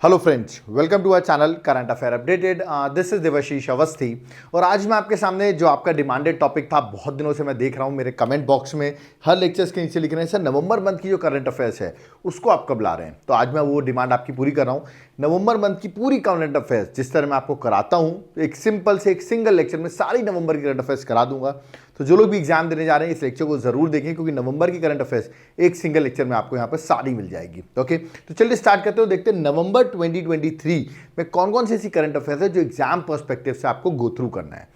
Hello friends, welcome to our channel current affair updated. This is Devashish Awasthi और आज मैं आपके सामने जो आपका डिमांडेड टॉपिक था, बहुत दिनों से मैं देख रहा हूं मेरे कमेंट बॉक्स में हर लेक्चर्स के नीचे लिख रहे हैं सर नवंबर मंथ की जो करंट अफेयर्स है उसको आप कब ला रहे हैं। तो आज मैं वो डिमांड आपकी पूरी कर रहा हूं। नवंबर मंथ की पूरी करंट अफेयर्स जिस तरह मैं आपको कराता हूं, एक सिंपल से एक सिंगल लेक्चर में सारी नवंबर की करंट अफेयर्स करा दूंगा। तो जो लोग भी एग्जाम देने जा रहे हैं इस लेक्चर को जरूर देखें, क्योंकि नवंबर की करंट अफेयर्स एक सिंगल लेक्चर में आपको यहाँ पर सारी मिल जाएगी। ओके, तो चलिए स्टार्ट करते हो, देखते हैं नवंबर 2023 में कौन कौन सी ऐसी करंट अफेयर्स है जो एग्जाम पर्सपेक्टिव से आपको गो थ्रू करना है।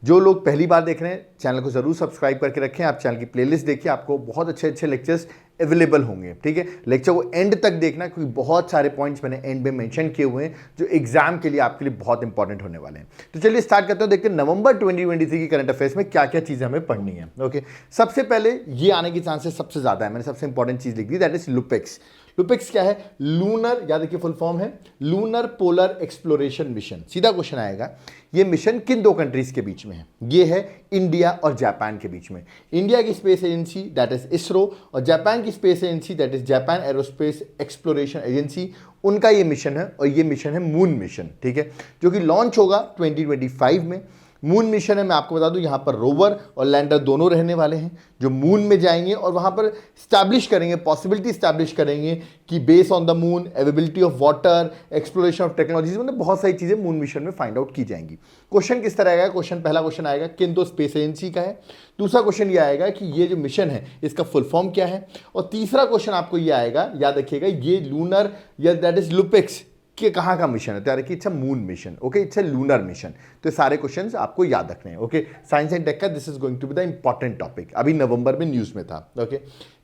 जो लोग पहली बार देख रहे हैं चैनल को जरूर सब्सक्राइब करके रखें। आप चैनल की प्लेलिस्ट देखिए, आपको बहुत अच्छे अच्छे लेक्चर्स अवेलेबल होंगे। ठीक है, लेक्चर को एंड तक देखना, क्योंकि बहुत सारे पॉइंट्स मैंने एंड में मेंशन किए हुए हैं जो एग्जाम के लिए आपके लिए बहुत इंपॉर्टेंट होने वाले हैं। तो चलिए स्टार्ट करते हैं, देखते हैं नवंबर 2023 की करंट अफेयर्स में क्या क्या चीजें हमें पढ़नी है। ओके, सबसे पहले ये आने की चांसेस सबसे ज्यादा है, मैंने सबसे इंपॉर्टेंट चीज लिख दी, दैट इज लुपेक्स। लुपेक्स क्या है? लूनर, याद रखिए फुल फॉर्म है लूनर पोलर एक्सप्लोरेशन मिशन। सीधा क्वेश्चन आएगा, ये मिशन किन दो कंट्रीज के बीच में है? ये है इंडिया और जापान के बीच में। इंडिया की space agency that is ISRO और जापान की space agency that is Japan aerospace exploration agency, उनका ये मिशन है और ये मिशन है मून मिशन। ठीक है, जो कि लॉन्च होगा 2025 में। मून मिशन है, मैं आपको बता दूं यहां पर रोवर और लैंडर दोनों रहने वाले हैं जो मून में जाएंगे और वहां पर स्टैब्लिश करेंगे, पॉसिबिलिटी स्टैब्लिश करेंगे कि base on the moon availability of water, exploration of technologies, मतलब बहुत सारी चीजें मून मिशन में फाइंड आउट की जाएंगी। क्वेश्चन किस तरह आएगा? पहला क्वेश्चन आएगा किन दो स्पेस एजेंसी का है। दूसरा क्वेश्चन ये आएगा कि ये जो मिशन है इसका फुल फॉर्म क्या है। और तीसरा क्वेश्चन आपको ये आएगा, याद रखिएगा, ये लूनर या दैट इज लुपेक्स कि कहाँ का मिशन है। तो यार कि it's a moon mission, okay, it's a lunar mission. तो सारे क्वेश्चंस आपको याद रखने हैं। ओके, साइंस एंड टेक का this is going to be the important topic, अभी नवंबर में न्यूज में था। ओके,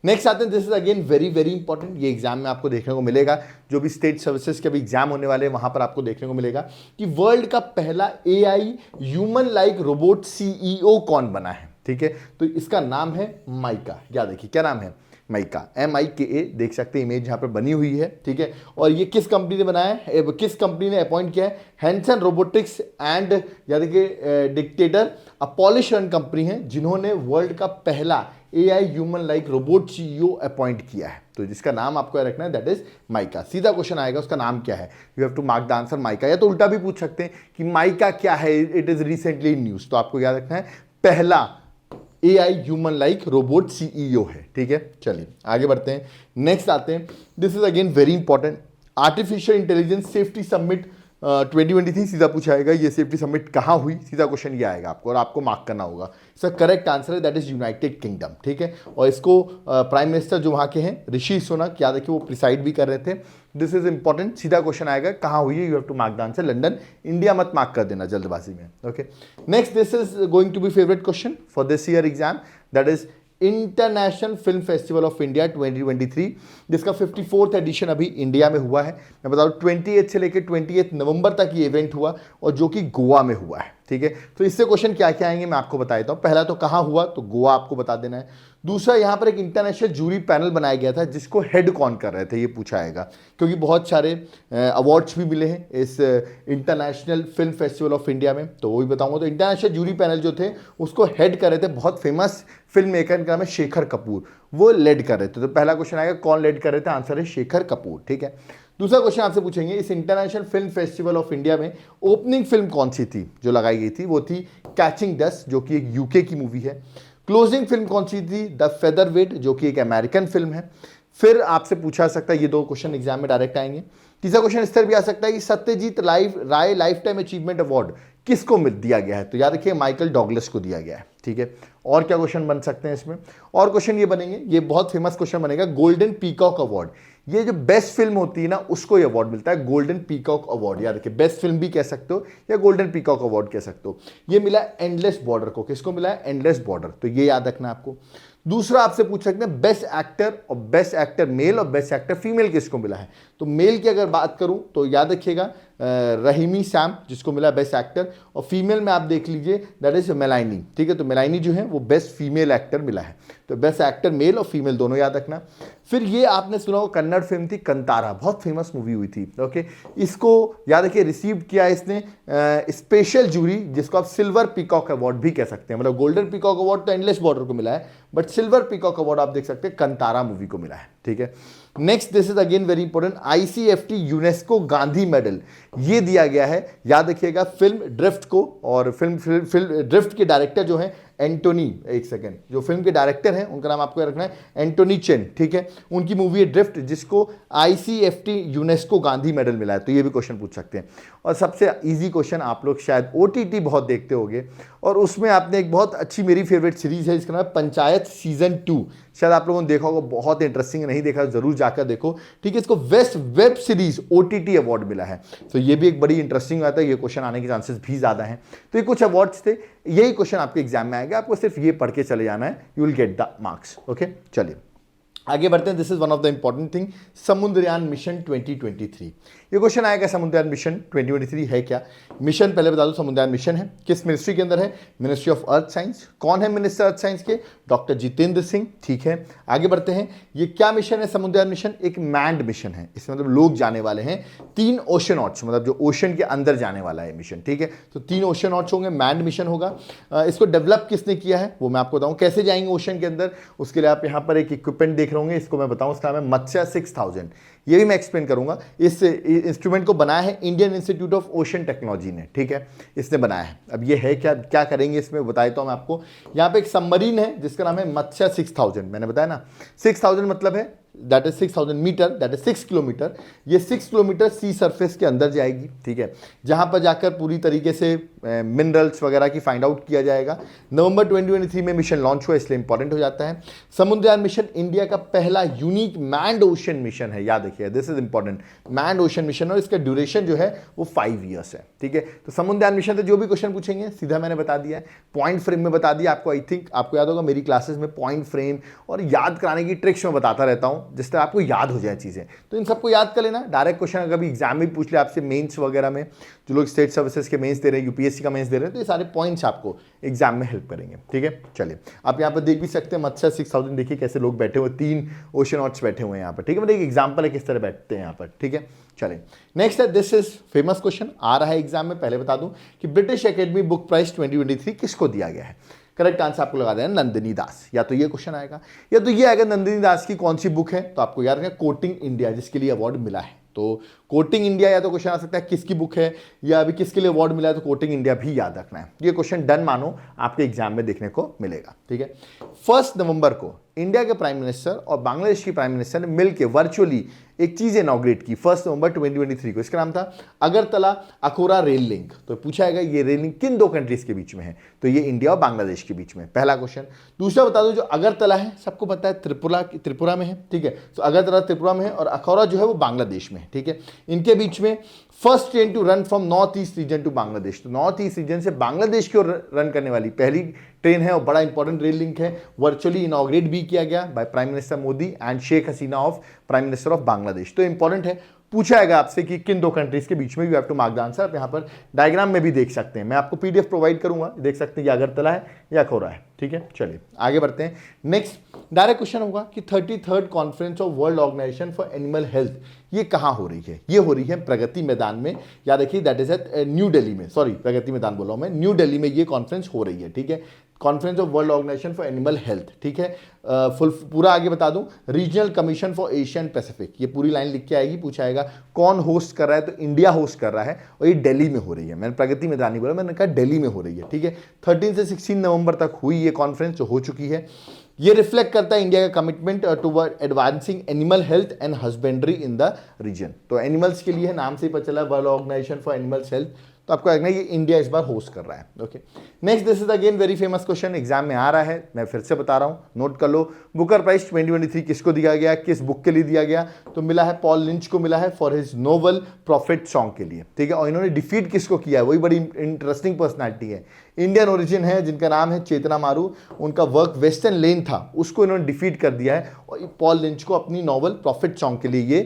नेक्स्ट आते हैं, this is again very very important, ये एग्जाम में आपको देखने को मिलेगा। जो भी स्टेट सर्विसेज के भी एग्जाम होने वाले हैं वहां पर आपको देखने को मिलेगा कि वर्ल्ड का पहला AI human like robot CEO कौन बना है। ठीक है, तो इसका नाम है माइका। याद देखिए क्या नाम है? माइका, MIKA, देख सकते हैं इमेज यहाँ पर बनी हुई है। ठीक है, और ये किस कंपनी ने बनाया है, किस कंपनी ने अपॉइंट किया है? हैंसन रोबोटिक्स एंड, याद देखिए Dictador, a Polish run company है जिन्होंने वर्ल्ड का पहला AI human like robot CEO appoint किया है। तो जिसका नाम आपको रखना है दैट इज माइका। सीधा क्वेश्चन आएगा उसका नाम क्या है, you have to mark the answer Mika. या तो उल्टा भी पूछ सकते हैं कि माइका क्या है, it is recently in news. तो आपको याद रखना है पहला AI human like robot CEO है। ठीक है, चलिए आगे बढ़ते हैं, नेक्स्ट आते हैं, this is again very important, artificial intelligence safety summit 2023 सीधा पूछा आएगा, ये सेफ्टी समिट कहाँ हुई? सीधा क्वेश्चन ये आएगा आपको और आपको मार्क करना होगा। इसका करेक्ट आंसर है दैट इज यूनाइटेड किंगडम। ठीक है, और इसको प्राइम मिनिस्टर जो वहाँ के हैं ऋषि सुनक, याद रखिए, वो प्रिसाइड भी कर रहे थे। दिस इज इंपॉर्टेंट, सीधा क्वेश्चन आएगा कहाँ हुई है, you have to mark the answer London. India मत मार्क कर देना जल्दबाजी में। Okay, next, this is going to be favourite question for this year exam, that is international film festival of India 2023, जिसका 54th एडिशन अभी इंडिया में हुआ है। मैं बता दूं 28 से लेकर 28 नवंबर तक ये इवेंट हुआ और जो कि गोवा में हुआ है। ठीक है, तो इससे क्वेश्चन क्या क्या आएंगे मैं आपको बता देता हूं। पहला तो कहाँ हुआ, तो गोवा आपको बता देना है। दूसरा, यहां पर एक इंटरनेशनल जूरी पैनल बनाया गया था जिसको हेड कौन कर रहे थे ये पूछा आएगा, क्योंकि बहुत सारे अवार्ड्स भी मिले हैं इस international film festival of India में, तो वो भी बताऊंगा। तो इंटरनेशनल जूरी पैनल जो थे उसको हेड कर रहे थे बहुत फेमस फिल्म मेकर, इनका नाम है शेखर कपूर, वो लेड कर रहे थे। तो पहला क्वेश्चन आएगा कौन लेड कर रहे थे, आंसर है शेखर कपूर। ठीक है, दूसरा क्वेश्चन आपसे पूछेंगे, इस international film festival of India में ओपनिंग फिल्म कौन सी थी जो लगाई गई थी? वो थी कैचिंग डस्ट, जो कि एक यूके की मूवी है। क्लोजिंग फिल्म कौन सी थी? द फेदरवेट, जो कि एक अमेरिकन फिल्म है। फिर आपसे पूछा सकता है, ये दो क्वेश्चन एग्जाम में डायरेक्ट आएंगे। तीसरा क्वेश्चन इस तरह भी आ सकता है कि सत्यजीत राय लाइफ टाइम अचीवमेंट अवार्ड किसको दिया गया है? तो याद रखिए माइकल डॉगलस को दिया गया है। ठीक है, और क्या क्वेश्चन बन सकते हैं इसमें? और क्वेश्चन ये बनेंगे, ये बहुत फेमस क्वेश्चन बनेगा, गोल्डन पीकॉक अवार्ड, ये जो बेस्ट फिल्म होती है ना उसको ये अवार्ड मिलता है, गोल्डन पीकॉक अवार्ड। याद रखिए, बेस्ट फिल्म भी कह सकते हो या गोल्डन पीकॉक अवार्ड कह सकते हो। ये मिला एंडलेस बॉर्डर को, किसको मिला है? Endless border. तो ये याद रखना आपको। दूसरा आपसे पूछ सकते हैं बेस्ट एक्टर, और बेस्ट एक्टर मेल और बेस्ट एक्टर फीमेल किसको मिला है? तो मेल की अगर बात करूं तो याद रखिएगा रहीमी सैम जिसको मिला बेस्ट एक्टर, और फीमेल में आप देख लीजिए दैट इज मेलानी। ठीक है, तो मेलानी जो है वो बेस्ट फीमेल एक्टर मिला है। तो बेस्ट एक्टर मेल और फीमेल दोनों याद रखना। फिर ये आपने सुना हो कन्नड़ फिल्म थी कंतारा, बहुत फेमस मूवी हुई थी। ओके, इसको याद रखिए रिसीव किया इसने स्पेशल जूरी, जिसको आप सिल्वर पीकॉक अवार्ड भी कह सकते हैं। मतलब गोल्डन पीकॉक अवार्ड तो एंडलेस बॉर्डर को मिला है, बट सिल्वर पीकॉक अवार्ड आप देख सकते हैं कंतारा मूवी को मिला है। ठीक है, next, this is again very important, ICFT UNESCO Gandhi medal ये दिया गया है, याद रखिएगा, फिल्म ड्रिफ्ट को। और फिल्म ड्रिफ्ट के डायरेक्टर जो हैं एंटोनी, एक सेकेंड, जो फिल्म के डायरेक्टर हैं उनका नाम आपको याद रखना है, एंटोनी चेन, ठीक है। उनकी मूवी है ड्रिफ्ट, जिसको आईसीएफटी यूनेस्को गांधी मेडल मिला है। तो ये भी क्वेश्चन पूछ सकते हैं। और सबसे इजी क्वेश्चन, आप लोग शायद ओटीटी बहुत देखते होंगे, और उसमें आपने एक बहुत अच्छी मेरी फेवरेट सीरीज है, इसका नाम है पंचायत सीजन 2, शायद आप लोगों ने देखा होगा, बहुत इंटरेस्टिंग, नहीं देखा जरूर जाकर देखो, ठीक है। इसको best web series OTT award मिला है। तो ये भी एक बड़ी इंटरेस्टिंग आता है, ये क्वेश्चन आने के चांसेस भी ज्यादा हैं। तो ये कुछ अवार्ड्स थे, यही क्वेश्चन आपके एग्जाम में आएगा, आपको सिर्फ ये पढ़ के चले जाना है, you will get the marks. Okay, चलिए आगे बढ़ते हैं। This is one of the important thing, Samudrayaan mission 2023। ये क्वेश्चन आएगा, समुद्रयान मिशन 2023 है क्या? मिशन पहले बता दो, समुद्रयान मिशन है किस मिनिस्ट्री के अंदर है? Ministry of earth science. कौन है मिनिस्टर अर्थ साइंस के? डॉक्टर जितेंद्र सिंह, ठीक है। आगे बढ़ते हैं, ये क्या मिशन है? समुद्रयान मिशन एक मैंड मिशन है, इसमें मतलब लोग जाने वाले हैं, 3 ओशनॉट्स, मतलब जो ओशन के अंदर जाने वाला है मिशन, ठीक है। तो 3 ओशनॉट्स होंगे, मैंड मिशन होगा। इसको डेवलप किसने किया है वो मैं आपको बताऊं। कैसे जाएंगे ओशन के अंदर, उसके लिए आप यहाँ पर एक इक्विपमेंट देख रहे होंगे, इसको मैं बताऊं, इसका नाम है मत्स्य 6000। ये भी मैं एक्सप्लेन करूंगा। इस इंस्ट्रूमेंट को बनाया है Indian institute of ocean technology ने, ठीक है, इसने बनाया है। अब ये है क्या, क्या करेंगे इसमें बताया तो मैं आपको। यहाँ पे एक सबमरीन है जिसका नाम है मत्स्य 6000, मैंने बताया ना, 6000 मतलब है that is 6000 metre, that is 6 kilometre. ये 6 किलोमीटर सी सरफेस के अंदर जाएगी, ठीक है, जहां पर जाकर पूरी तरीके से मिनरल्स वगैरह की फाइंड आउट किया जाएगा। नवंबर 2023 में मिशन लॉन्च हुआ, इसलिए इंपॉर्टेंट हो जाता है। समुद्रयान मिशन इंडिया का पहला यूनिक मैंड ओशन मिशन है, याद रखिए, this is important, manned ocean mission, और इसका ड्यूरेशन जो है वो 5 ईयर्स है, ठीक है। तो समुद्रयान मिशन से जो भी क्वेश्चन पूछेंगे सीधा मैंने बता दिया है, पॉइंट फ्रेम में बता दिया आपको। आई थिंक आपको याद होगा मेरी क्लासेस में पॉइंट फ्रेम और याद कराने की ट्रिक्स में बताता रहता हूं, जिस तरह आपको याद हो जाए चीजें। तो इन सबको याद कर लेना। डायरेक्ट क्वेश्चन अगर भी एग्जाम में पूछ ले आपसे, मेंस वगैरह में, जो लोग स्टेट सर्विसेज के मेंस दे रहे हैं, यूपीएससी का मेंस दे रहे हैं, तो ये सारे पॉइंट्स आपको एग्जाम में हेल्प करेंगे, ठीक है। चलिए आप यहाँ पर देख भी सकते हैं मत्स्य 6000, देखिए कैसे लोग बैठे हुए, 3 ओशनॉट्स बैठे हुए हैं यहाँ पर, ठीक है। मतलब एक एग्जाम्पल है किस तरह बैठते हैं यहाँ पर, ठीक है। चलिए नेक्स्ट है, दिस इज फेमस क्वेश्चन आ रहा है एग्जाम में। पहले बता दूं कि ब्रिटिश एकेडमी बुक प्राइज 2023 किसको दिया गया है? करेक्ट आंसर आपको लगा देना नंदिनी दास। या तो ये क्वेश्चन आएगा या तो ये आएगा, नंदिनी दास की कौन सी बुक है? तो आपको याद रखना कोटिंग इंडिया, जिसके लिए अवार्ड मिला है। तो कोटिंग इंडिया, या तो क्वेश्चन आ सकता है किसकी बुक है, या अभी किसके लिए अवार्ड मिला है, तो कोटिंग इंडिया भी याद रखना है। ये क्वेश्चन डन मानो, आपके एग्जाम में देखने को मिलेगा, ठीक है। 1 नवंबर को इंडिया के प्राइम मिनिस्टर और बांग्लादेश की प्राइम मिनिस्टर ने मिलकर वर्चुअली एक चीज इनॉग्रेट की 1 नवंबर 2023 को। इसका नाम था अगरतला अखोरा रेल लिंक। तो पूछा है ये रेल लिंक किन 2 कंट्रीज के बीच में है? तो ये इंडिया और बांग्लादेश के बीच में, पहला क्वेश्चन। दूसरा बता दो, जो अगरतला है सबको पता है त्रिपुरा में है, ठीक है। तो अगरतला त्रिपुरा में है और अखौरा जो है वो बांग्लादेश में है, ठीक है। इनके बीच में first train to run from north east region to Bangladesh. तो नॉर्थ ईस्ट रीजन से बांग्लादेश की ओर रन करने वाली पहली ट्रेन है और बड़ा इंपॉर्टेंट रेल लिंक है। वर्चुअली इनॉग्रेट भी किया गया by prime minister Modi and Sheikh Hasina of prime minister of Bangladesh. तो इंपॉर्टेंट है, पूछा जाएगा आपसे कि किन 2 कंट्रीज के बीच में, you have to mark the answer. आप यहाँ पर डायग्राम में भी देख सकते हैं, मैं आपको पीडीएफ प्रोवाइड करूंगा, देख सकते हैं ये अगरतला है या अखौरा है, ठीक है। चलिए आगे बढ़ते हैं। नेक्स्ट डायरेक्ट क्वेश्चन होगा कि 33rd conference of world organization for animal health ये कहाँ हो रही है? ये हो रही है प्रगति मैदान में, याद रखिए, that is at new Delhi में, सॉरी प्रगति मैदान बोला हूं मैं, न्यू दिल्ली में ये कॉन्फ्रेंस हो रही है, ठीक है। Conference of world organization for animal health, ठीक है। पूरा आगे बता दूं, regional commission for Asian Pacific, ये पूरी लाइन लिख के आएगी, पूछा आएगा कौन होस्ट कर रहा है? तो इंडिया होस्ट कर रहा है और ये दिल्ली में हो रही है। मैंने प्रगति मैदान नहीं बोला, मैंने कहा दिल्ली में हो रही है, ठीक है। 13 से 16 नवंबर तक हुई ये कॉन्फ्रेंस, जो हो चुकी है। ये रिफ्लेक्ट करता है इंडिया का commitment toward advancing animal health and husbandry in the region. तो एनिमल्स के लिए नाम से ही पता चला, world organization for animals health, तो आपको लगना है ये इंडिया इस बार होस्ट कर रहा है, okay. Next, this is again very famous question, exam में आ रहा है, मैं फिर से बता रहा हूं, नोट कर लो। बुकर प्राइज 2023 किसको दिया गया, किस बुक के लिए दिया गया? तो मिला है पॉल लिंच को, मिला है for his novel profit song के लिए, ठीक है। और इन्होंने डिफीट किसको किया है? वही बड़ी इंटरेस्टिंग पर्सनैलिटी है, इंडियन ओरिजिन है, जिनका नाम है चेतना मारू। उनका वर्क वेस्टर्न लेन था, उसको इन्होंने डिफीट कर दिया है और पॉल लिंच को अपनी नॉवल प्रॉफिट सॉन्ग के लिए ये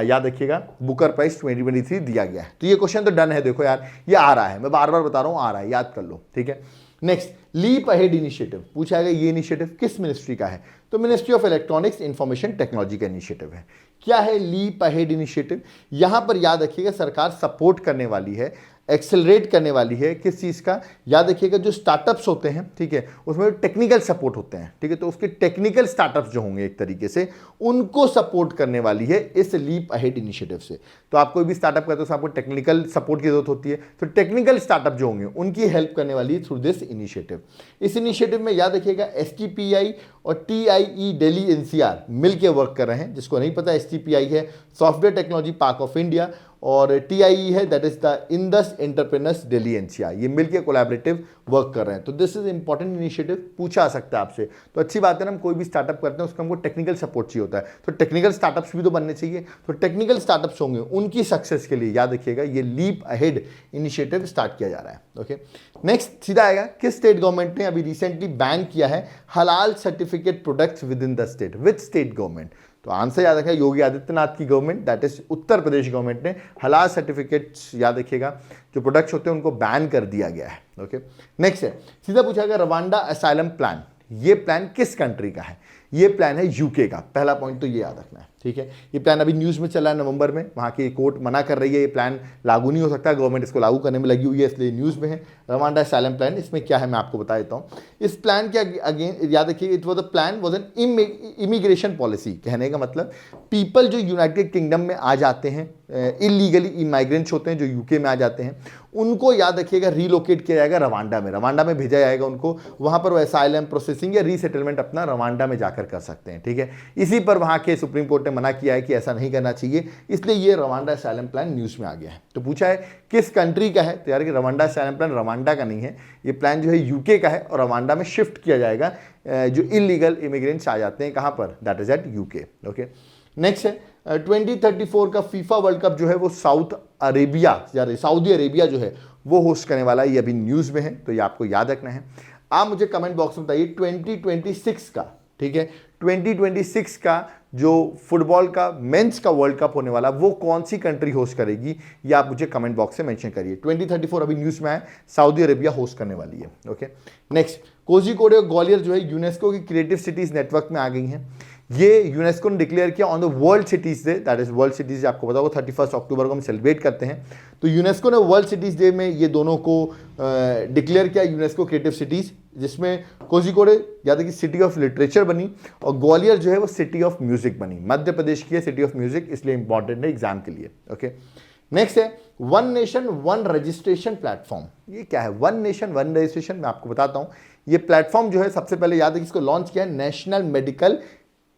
याद रखिएगा बुकर प्राइज 2023 दिया गया है। तो ये क्वेश्चन तो डन है, देखो यार ये आ रहा है, मैं बार बार बता रहा हूं, आ रहा है, याद कर लो, ठीक है। नेक्स्ट, लीप अहेड इनिशिएटिव पूछा गया, ये इनिशिएटिव किस मिनिस्ट्री का है? तो ministry of electronics information technology का इनिशिएटिव है। क्या है लीप अहेड इनिशिएटिव? यहां पर याद रखिएगा सरकार सपोर्ट करने वाली है एक्सेलरेट करने वाली है किस चीज़ का, याद रखिएगा जो स्टार्टअप्स होते हैं, ठीक है, उसमें टेक्निकल सपोर्ट होते हैं, ठीक है, तो उसके टेक्निकल स्टार्टअप्स जो होंगे एक तरीके से उनको सपोर्ट करने वाली है इस लीप अहेड इनिशिएटिव से। तो आप कोई भी स्टार्टअप करते हो तो आपको टेक्निकल सपोर्ट की जरूरत होती है, तो टेक्निकल स्टार्टअप जो होंगे उनकी हेल्प करने वाली है थ्रू दिस इनिशिएटिव। इस इनिशिएटिव में याद रखिएगा STPI और TIE दिल्ली NCR मिलकर वर्क कर रहे हैं। जिसको नहीं पता, STPI है software technology park of India और TIE है that is the Indus entrepreneurs Delhi NCR, ये मिलकर कोलैबोरेटिव वर्क कर रहे हैं। तो दिस इज इंपॉर्टेंट इनिशिएटिव, पूछा आ सकता है आपसे, तो अच्छी बात है ना, हम कोई भी स्टार्टअप करते हैं उसका हमको टेक्निकल सपोर्ट चाहिए होता है, तो टेक्निकल स्टार्टअप्स भी तो बनने चाहिए। तो टेक्निकल स्टार्टअप्स होंगे उनकी सक्सेस के लिए याद रखिएगा ये लीप अहेड इनिशिएटिव स्टार्ट किया जा रहा है। ओके, नेक्स्ट सीधा आएगा, किस स्टेट गवर्नमेंट ने अभी रिसेंटली बैन किया है हलाल certificate products with in the state, with state government. तो आंसर याद रखिएगा योगी आदित्यनाथ की government, that is Uttar Pradesh government ने हलाल सर्टिफिकेट्स याद रखिएगा जो प्रोडक्ट्स होते हैं उनको बैन कर दिया गया है। ओके, नेक्स्ट है सीधा पूछा गया रवांडा असाइलम प्लान, ये प्लान किस कंट्री का है, ये प्लान है यूके का। पहला पॉइंट तो ये याद रखना है, ठीक है। ये प्लान अभी न्यूज़ में चला है नवंबर में, वहाँ की कोर्ट मना कर रही है, ये प्लान लागू नहीं हो सकता, गवर्नमेंट इसको लागू करने में लगी हुई है, इसलिए न्यूज़ में है। रवांडा असाइलम प्लान, इसमें क्या है मैं आपको बता देता हूँ। इस प्लान के अगेन याद रखिए, it was a plan was an immigration policy. कहने का मतलब पीपल जो यूनाइटेड किंगडम में आ जाते हैं, इलीगली इमाइग्रेंट्स होते हैं जो यूके में आ जाते हैं, उनको याद रखिएगा रीलोकेट किया जाएगा रवांडा में, रवांडा में भेजा जाएगा उनको, वहाँ पर वो असाइलम प्रोसेसिंग या रीसेटलमेंट अपना रवांडा में जाकर कर सकते हैं, ठीक है। इसी पर वहाँ के सुप्रीम कोर्ट ने मना किया है कि ऐसा नहीं करना चाहिए, इसलिए ये रवांडा असाइलम प्लान न्यूज़ में आ गया है। तो पूछा है किस कंट्री का है, तो यार कि रवांडा असाइलम प्लान रवांडा का नहीं है, ये प्लान जो है यूके का है और रवांडा में शिफ्ट किया जाएगा जो इलीगल इमिग्रेंट्स आ जाते हैं, कहाँ पर, that is at UK. Okay, next है 2034 का फीफा वर्ल्ड कप जो है वो सऊदी अरेबिया जो है वो होस्ट करने वाला है, ये अभी न्यूज़ में है, तो ये आपको याद रखना है। आप मुझे कमेंट बॉक्स में बताइए 2026 का, ठीक है, 2026 का जो फुटबॉल का मेंस का वर्ल्ड कप होने वाला वो कौन सी कंट्री होस्ट करेगी, ये आप मुझे कमेंट बॉक्स से मेंशन करिए। 2034 अभी न्यूज़ में है, सऊदी अरेबिया होस्ट करने वाली है। ओके, नेक्स्ट कोझिकोड और ग्वालियर जो है यूनेस्को की क्रिएटिव सिटीज़ नेटवर्क में आ गई हैं। ये यूनेस्को ने डिक्लेयर किया on the world cities day, that is world cities day, आपको पता होगा 31 अक्टूबर को हम सेलिब्रेट करते हैं। तो यूनेस्को ने वर्ल्ड सिटीज डे में ये दोनों को डिक्लेयर किया, यूनेस्को क्रिएटिव सिटीज, जिसमें कोझिकोड याद है कि सिटी ऑफ लिटरेचर बनी और ग्वालियर जो है वो सिटी ऑफ म्यूजिक बनी, मध्य प्रदेश की है सिटी ऑफ म्यूजिक, इसलिए इंपॉर्टेंट है एग्जाम के लिए। ओके, नेक्स्ट है one nation one registration platform. ये क्या है वन नेशन वन रजिस्ट्रेशन, मैं आपको बताता हूँ। ये प्लेटफॉर्म जो है सबसे पहले याद है कि इसको लॉन्च किया है नेशनल मेडिकल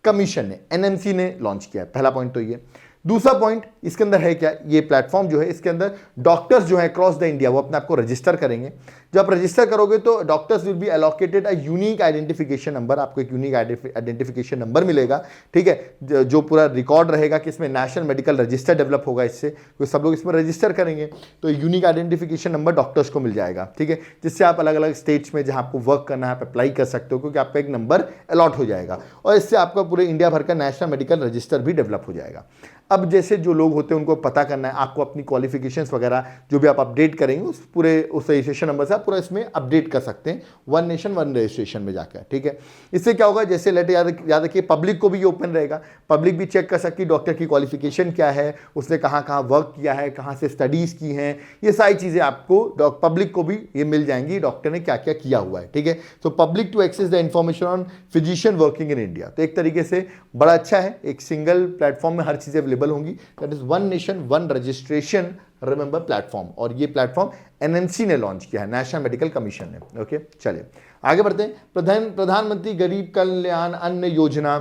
कमीशन ने, NMC ने लॉन्च किया है। पहला पॉइंट तो ये। दूसरा पॉइंट इसके अंदर है क्या, ये प्लेटफॉर्म जो है इसके अंदर डॉक्टर्स जो है अक्रॉस द इंडिया वो अपने आप को रजिस्टर करेंगे। जब आप रजिस्टर करोगे तो doctors will be allocated a unique identification number, आपको एक यूनिक आइडेंटिफिकेशन नंबर मिलेगा, ठीक है, जो पूरा रिकॉर्ड रहेगा कि इसमें नेशनल मेडिकल रजिस्टर डेवलप होगा इससे, क्योंकि सब लोग इसमें रजिस्टर करेंगे, तो यूनिक आइडेंटिफिकेशन नंबर डॉक्टर्स को मिल जाएगा, ठीक है, जिससे आप अलग अलग स्टेट्स में जहाँ आपको वर्क करना है आप अप्लाई कर सकते हो, क्योंकि आपका एक नंबर अलॉट हो जाएगा और इससे आपका पूरे इंडिया भर का नेशनल मेडिकल रजिस्टर भी डेवलप हो जाएगा। अब जैसे जो लोग होते हैं उनको पता करना है, आपको अपनी क्वालिफिकेशंस वगैरह जो भी आप अपडेट करेंगे उस रजिस्ट्रेशन नंबर से आप पूरा इसमें अपडेट कर सकते हैं वन नेशन वन रजिस्ट्रेशन में जाकर, ठीक है। इससे क्या होगा, जैसे लेट याद रखिए पब्लिक को भी ये ओपन रहेगा, पब्लिक भी चेक कर सकती है डॉक्टर की क्वालिफिकेशन क्या है, उसने कहाँ कहाँ वर्क किया है, कहाँ से स्टडीज़ की हैं, ये सारी चीज़ें आपको पब्लिक को भी ये मिल जाएंगी डॉक्टर ने क्या क्या किया हुआ है, ठीक है। तो public to access the information on physician working in India, तो एक तरीके से बड़ा अच्छा है, एक सिंगल प्लेटफॉर्म में हर चीज़ें अवेलेबल होंगी, that is one nation one registration remember platform, और ये प्लेटफॉर्म NMC ने लॉन्च किया है, नेशनल मेडिकल कमीशन ने। ओके, चलिए आगे बढ़ते हैं। प्रधानमंत्री गरीब कल्याण अन्न योजना,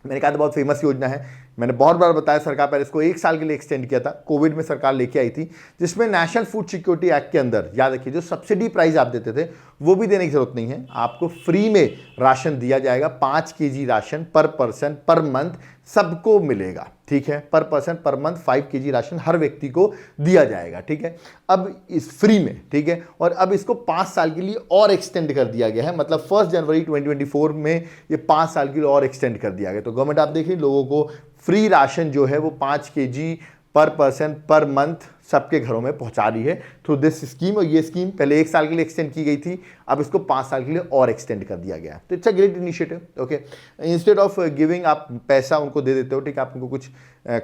मैंने कहा था बहुत फेमस योजना है, मैंने बहुत बार बताया, सरकार पर इसको 1 साल के लिए एक्सटेंड किया था, कोविड में सरकार लेके आई थी, जिसमें नेशनल फूड सिक्योरिटी एक्ट के अंदर याद रखिए जो सब्सिडी प्राइस आप देते थे वो भी देने की जरूरत नहीं है, आपको फ्री में राशन दिया जाएगा, 5 kg राशन पर पर्सन पर मंथ सबको मिलेगा, ठीक है, पर person per month 5 kg ration हर व्यक्ति को दिया जाएगा, ठीक है, अब इस फ्री में, ठीक है। और अब इसको 5 साल के लिए और एक्सटेंड कर दिया गया है, मतलब 1 जनवरी 2024 में ये 5 साल के लिए और एक्सटेंड कर दिया गया। तो गवर्नमेंट आप देख रही लोगों को फ्री राशन जो है वो 5 kg पर पर्सन पर मंथ सबके घरों में पहुंचा रही है थ्रू दिस स्कीम। और ये स्कीम पहले 1 साल के लिए एक्सटेंड की गई थी, अब इसको 5 साल के लिए और एक्सटेंड कर दिया गया है। तो it's a great initiative. Okay, instead of giving आप पैसा उनको दे देते हो, ठीक है, आप उनको कुछ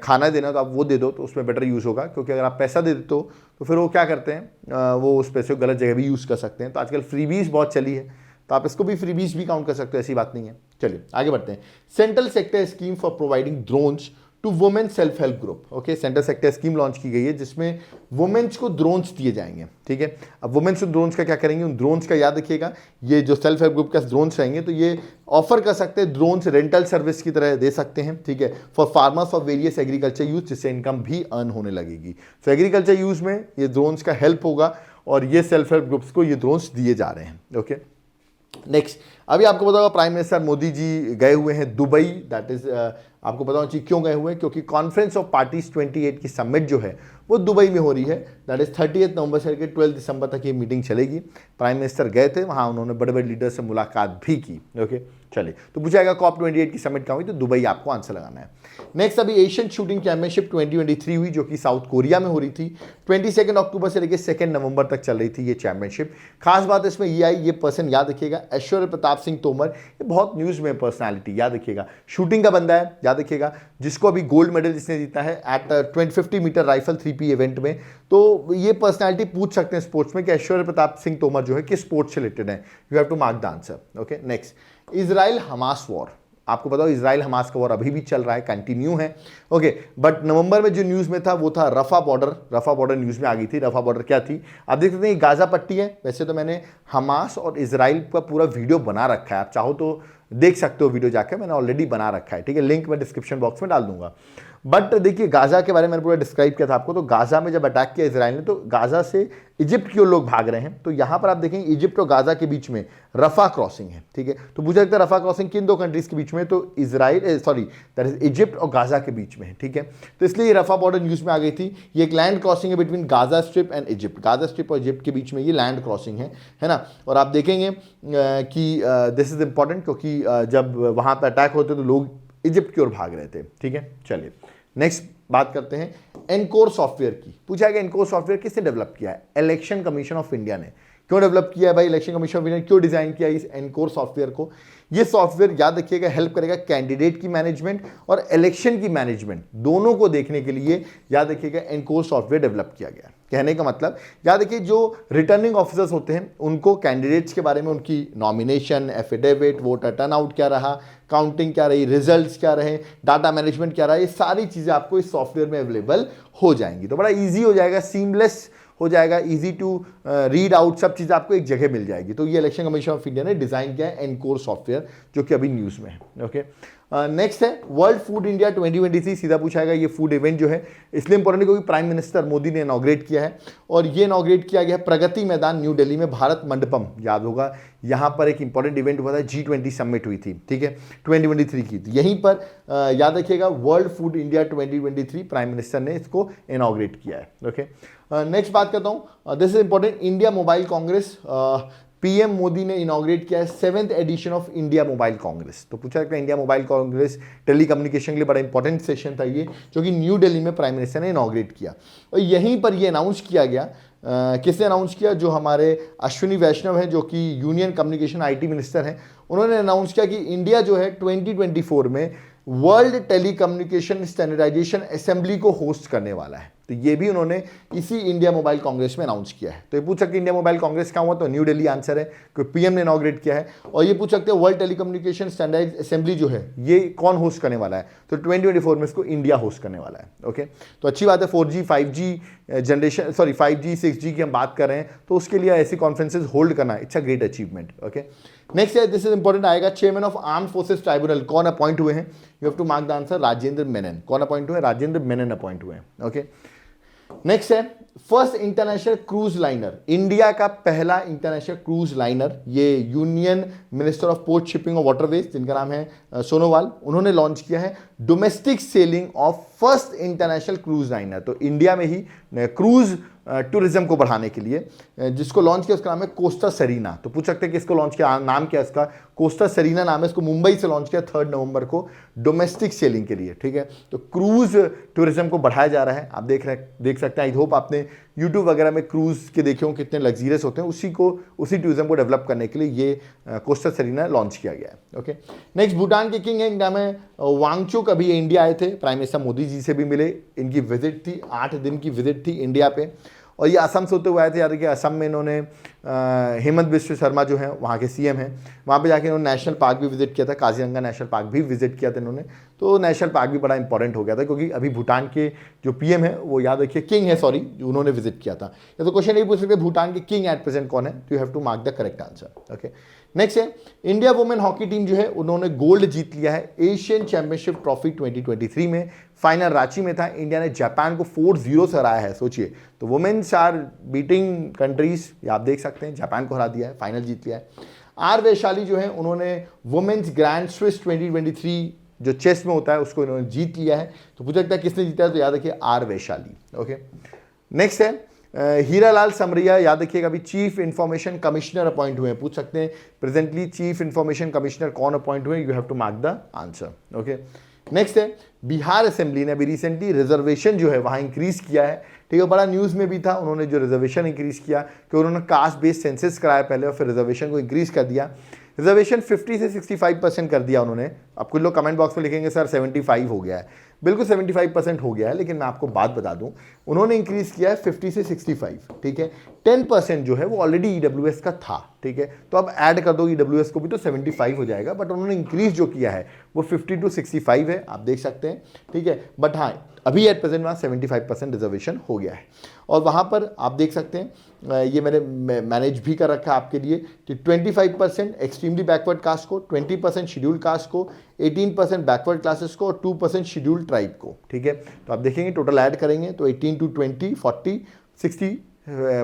खाना देना तो आप वो दे दो, तो उसमें बेटर यूज़ होगा। क्योंकि अगर आप पैसा दे देते हो तो फिर वो क्या करते हैं, वो उस पैसे को गलत जगह भी यूज़ कर सकते हैं। तो आजकल फ्रीबीज बहुत चली है, तो आप इसको भी फ्रीबीज भी काउंट कर सकते हो, ऐसी बात नहीं है। चलिए आगे बढ़ते हैं। Central sector scheme for providing drones to women self help group. Okay, central sector scheme launch की गई है जिसमें वुमेन्स को ड्रोन्स दिए जाएंगे, ठीक है। अब वुमेन्स को ड्रोन्स का क्या करेंगे, उन ड्रोन्स का याद रखिएगा, ये जो सेल्फ हेल्प ग्रुप का ड्रोन्स रहेंगे तो ये ऑफर कर सकते हैं, ड्रोन्स रेंटल सर्विस की तरह दे सकते हैं, ठीक है, for farmers of various agriculture use, जिससे इनकम भी अर्न होने लगेगी। तो एग्रीकल्चर यूज में ये ड्रोन्स का हेल्प होगा और ये सेल्फ हेल्प ग्रुप्स को ये ड्रोन्स दिए जा रहे हैं। ओके, नेक्स्ट, अभी आपको पता होगा प्राइम मिनिस्टर मोदी जी गए हुए हैं दुबई। दैट इज आपको पता होना चाहिए क्यों गए हुए हैं, क्योंकि कॉन्फ्रेंस ऑफ पार्टीज 28 की समिट जो है वो दुबई में हो रही है। दैट इज 30 नवंबर से लेकर 12 दिसंबर तक ये मीटिंग चलेगी। प्राइम मिनिस्टर गए थे वहाँ, उन्होंने बड़े बड़े लीडर से मुलाकात भी की। ओके, चलिए, तो पूछा जाएगा COP 28 की समिट कहाँ हुई, तो दुबई आपको आंसर लगाना है। नेक्स्ट, अभी एशियन शूटिंग चैंपियनशिप 2023 हुई जो कि साउथ कोरिया में हो रही थी। 22 अक्टूबर से लेकर 2 नवंबर तक चल रही थी ये चैंपियनशिप। खास बात इसमें ये आई, ये पर्सन याद रखिएगा, ऐश्वर्य प्रताप सिंह तोमर, ये बहुत न्यूज़ में पर्सनैलिटी, याद रखिएगा, शूटिंग का बंदा है, याद रखिएगा, जिसको अभी गोल्ड मेडल जिसने जीता है eight 50 metre rifle 3P event में। तो ये पर्सनैलिटी पूछ सकते हैं स्पोर्ट्स में कि ऐश्वर्य प्रताप सिंह तोमर जो है किस स्पोर्ट्स से रिलेटेड है। You have to mark the answer. Okay, next, Israel Hamas war. आपको पता हो इजराइल हमास का वॉर अभी भी चल रहा है, कंटिन्यू है। ओके, बट नवंबर में जो न्यूज़ में था वो था रफा बॉर्डर। रफा बॉर्डर न्यूज़ में आ गई थी। रफा बॉर्डर क्या थी, आप देख सकते हैं, गाजा पट्टी है। वैसे तो मैंने हमास और इजराइल का पूरा वीडियो बना रखा है, आप चाहो तो देख सकते हो वीडियो जाकर, मैंने ऑलरेडी बना रखा है, ठीक है, लिंक मैं डिस्क्रिप्शन बॉक्स में डाल दूंगा। बट देखिए, गाजा के बारे में मैंने पूरा डिस्क्राइब किया था आपको। तो गाजा में जब अटैक किया इजराइल ने, तो गाजा से इजिप्ट की ओर लोग भाग रहे हैं। तो यहाँ पर आप देखेंगे इजिप्ट और गाजा के बीच में रफा क्रॉसिंग है, ठीक है। तो पूछा जाता है रफा क्रॉसिंग किन दो कंट्रीज के बीच में, तो इजराइल दैट इज इजिप्ट और गाजा के बीच में है, ठीक है। तो इसलिए रफा बॉर्डर न्यूज़ में आ गई थी। ये एक लैंड क्रॉसिंग है between Gaza strip and Egypt. Gaza strip और इजिप्ट के बीच में ये लैंड क्रॉसिंग है ना। और आप देखेंगे कि दिस इज इंपॉर्टेंट, क्योंकि जब वहाँ पर अटैक होते तो लोग इजिप्ट की ओर भाग रहे थे, ठीक है। चलिए नेक्स्ट बात करते हैं एनकोर सॉफ्टवेयर की। पूछा गया एनकोर सॉफ्टवेयर किसने डेवलप किया है, इलेक्शन कमीशन ऑफ इंडिया ने। क्यों डेवलप किया है भाई, इलेक्शन कमीशन ऑफ इंडिया ने क्यों डिजाइन किया इस एनकोर सॉफ्टवेयर को। ये सॉफ्टवेयर याद रखिएगा हेल्प करेगा कैंडिडेट की मैनेजमेंट और इलेक्शन की मैनेजमेंट दोनों को देखने के लिए, याद रखिएगा, एनकोर सॉफ्टवेयर डेवलप किया गया। कहने का मतलब, याद रखिए, जो रिटर्निंग ऑफिसर्स होते हैं उनको कैंडिडेट्स के बारे में, उनकी नॉमिनेशन, एफिडेविट, वोटर टर्नआउट क्या रहा, काउंटिंग क्या रही, रिजल्ट्स क्या रहे, डाटा मैनेजमेंट क्या रहा, ये सारी चीज़ें आपको इस सॉफ्टवेयर में अवेलेबल हो जाएंगी। तो बड़ा ईजी हो जाएगा, सीमलेस हो जाएगा, इजी टू रीड आउट, सब चीज़ आपको एक जगह मिल जाएगी। तो ये इलेक्शन कमीशन ऑफ इंडिया ने डिज़ाइन किया है एनकोर सॉफ्टवेयर, जो कि अभी न्यूज़ में है। ओके, नेक्स्ट है वर्ल्ड फूड इंडिया 2023। सीधा पूछा जाएगा, ये फूड इवेंट जो है इसलिए इंपॉर्टेंट है क्योंकि प्राइम मिनिस्टर मोदी ने इनॉग्रेट किया है। और ये इनॉग्रेट किया गया प्रगति मैदान न्यू दिल्ली में, भारत मंडपम, याद होगा, यहाँ पर एक इंपॉर्टेंट इवेंट हुआ था, G20 समिट हुई थी, ठीक है, 2023 की। तो यहीं पर याद रखिएगा world food India 2023 prime minister ने इसको इनॉग्रेट किया है। ओके, नेक्स्ट बात करता हूँ, this is important, India mobile congress. PM Modi ने इनॉग्रेट किया है 7th edition of India mobile congress. तो पूछा जाता है India mobile congress telecommunication के लिए बड़ा इंपॉर्टेंट सेशन था ये, जो कि न्यू दिल्ली में प्राइम मिनिस्टर ने इनॉग्रेट किया। और यहीं पर ये अनाउंस किया गया, किसने अनाउंस किया, जो हमारे अश्विनी वैष्णव हैं, जो कि यूनियन कम्युनिकेशन IT मिनिस्टर हैं, उन्होंने अनाउंस किया कि इंडिया जो है 2024 में world telecommunication standardization assembly को होस्ट करने वाला है। तो ये भी उन्होंने इसी इंडिया मोबाइल कांग्रेस में अनाउंस किया है। तो ये पूछ सकते हैं इंडिया मोबाइल कांग्रेस कहाँ हुआ, तो न्यू दिल्ली आंसर है, क्योंकि पीएम ने इनॉग्रेट किया है। और ये पूछ सकते हैं वर्ल्ड टेलीकम्युनिकेशन स्टैंडर्डाइज असेंबली जो है ये कौन होस्ट करने वाला है, तो 2024 में इसको इंडिया होस्ट करने वाला है। ओके, तो अच्छी बात है, 4G 5G generation, 5G 6G की हम बात कर रहे हैं, तो उसके लिए ऐसी कॉन्फ्रेंसेज होल्ड करना it's a great achievement. Okay, next है, दिस इज इंपॉर्टेंट आएगा, chairman of armed forces tribunal कौन अपॉइंट हुए हैं, you have to mark the answer, Rajendra Menon. कौन अपॉइंट हुए, राजेंद्र मेनन अपॉइंट हुए हैं। ओके, नेक्स्ट है first international cruise liner, India का पहला इंटरनेशनल क्रूज लाइनर, ये union minister of port shipping और वाटरवेज जिनका नाम है सोनोवाल, उन्होंने लॉन्च किया है domestic selling of first international cruise liner. तो इंडिया में ही क्रूज टूरिज्म को बढ़ाने के लिए जिसको लॉन्च किया उसका नाम है कोस्टा सरीना। तो पूछ सकते हैं कि इसको लॉन्च किया, नाम क्या है इसका, कोस्टा सरीना नाम है। इसको मुंबई से लॉन्च किया 3 नवंबर को डोमेस्टिक सेलिंग के लिए, ठीक है। तो क्रूज टूरिज्म को बढ़ाया जा रहा है। आप देख सकते हैं, आई होप आपने यूट्यूब वगैरह में क्रूज के देखे हो कितने लग्जीरियस होते हैं, उसी टूरिज्म को डेवलप करने के लिए ये कोस्टा सरीना लॉन्च किया गया है। ओके, नेक्स्ट भूटान के किंग है, इनका नाम है वांगचुक। अभी इंडिया आए थे, प्राइम मिनिस्टर मोदी जी से भी मिले, इनकी विजिट थी, 8 दिन की विजिट थी इंडिया पे। और ये असम से होते हुए आए थे। यार कि असम में इन्होंने हेमंत बिस्व शर्मा जो हैं वहाँ के सीएम हैं, वहाँ पे जाके इन्होंने नेशनल पार्क भी विजिट किया था, काजीरंगा नेशनल पार्क भी विजिट किया था इन्होंने। तो नेशनल पार्क भी बड़ा इंपॉर्टेंट हो गया था, क्योंकि अभी भूटान के जो पीएम है वो याद रखिए किंग है, सॉरी, उन्होंने विजिट किया था। या तो क्वेश्चन नहीं पूछ सकते भूटान के किंग एट प्रेजेंट कौन है, तो you have to mark the correct answer. Okay, next है इंडिया वुमेन हॉकी टीम जो है उन्होंने गोल्ड जीत लिया है एशियन चैंपियनशिप ट्रॉफी 2023 में। फाइनल रांची में था, इंडिया ने जापान को 4-0 से हराया है, सोचिए। तो वुमेन्स आर बीटिंग कंट्रीज, आप देख सकते हैं, जापान को हरा दिया है, फाइनल जीत लिया है। आर वैशाली जो है उन्होंने वुमेन्स ग्रैंड स्विस 2023 जो चेस में होता है उसको इन्होंने जीत लिया है। तो पूछ सकता है किसने जीता है, तो याद रखिए आर वैशाली। ओके, नेक्स्ट है हीरालाल समरिया, याद रखिएगा अभी चीफ इंफॉर्मेशन कमिश्नर अपॉइंट हुए हैं। पूछ सकते हैं प्रेजेंटली चीफ इंफॉर्मेशन कमिश्नर कौन अपॉइंट हुए, you have to mark the answer. Okay, next है बिहार असेंबली ने अभी रिसेंटली रिजर्वेशन जो है वहाँ इंक्रीज किया है, ठीक है। बड़ा न्यूज़ में भी था, उन्होंने जो रिजर्वेशन इंक्रीज किया कि उन्होंने कास्ट बेस्ड सेंसस कराया पहले और फिर रिजर्वेशन को इंक्रीज कर दिया। रिजर्वेशन 50 से 65% कर दिया उन्होंने। अब कुछ लोग कमेंट बॉक्स में लिखेंगे सर 75 हो गया है, बिल्कुल 75% हो गया है, लेकिन मैं आपको बात बता दूं उन्होंने इंक्रीज किया है 50 से 65, ठीक है। 10% जो है वो ऑलरेडी ईडब्ल्यूएस का था, ठीक है। तो अब ऐड कर दो ईडब्ल्यूएस को भी तो 75 हो जाएगा, बट उन्होंने इंक्रीज जो किया है वो 50 to 65 है, आप देख सकते हैं, ठीक है। बट हाँ, अभी एट प्रेजेंट वहाँ 75% रिजर्वेशन हो गया है। और वहाँ पर आप देख सकते हैं, ये मैंने मैनेज भी कर रखा है आपके लिए कि 25% एक्सट्रीमली बैकवर्ड कास्ट को, 20% शेड्यूल्ड कास्ट को, 18% बैकवर्ड क्लासेस को और 2% शेड्यूल्ड ट्राइब को, ठीक है। तो आप देखेंगे टोटल ऐड करेंगे तो 18 to 20, 40, 60,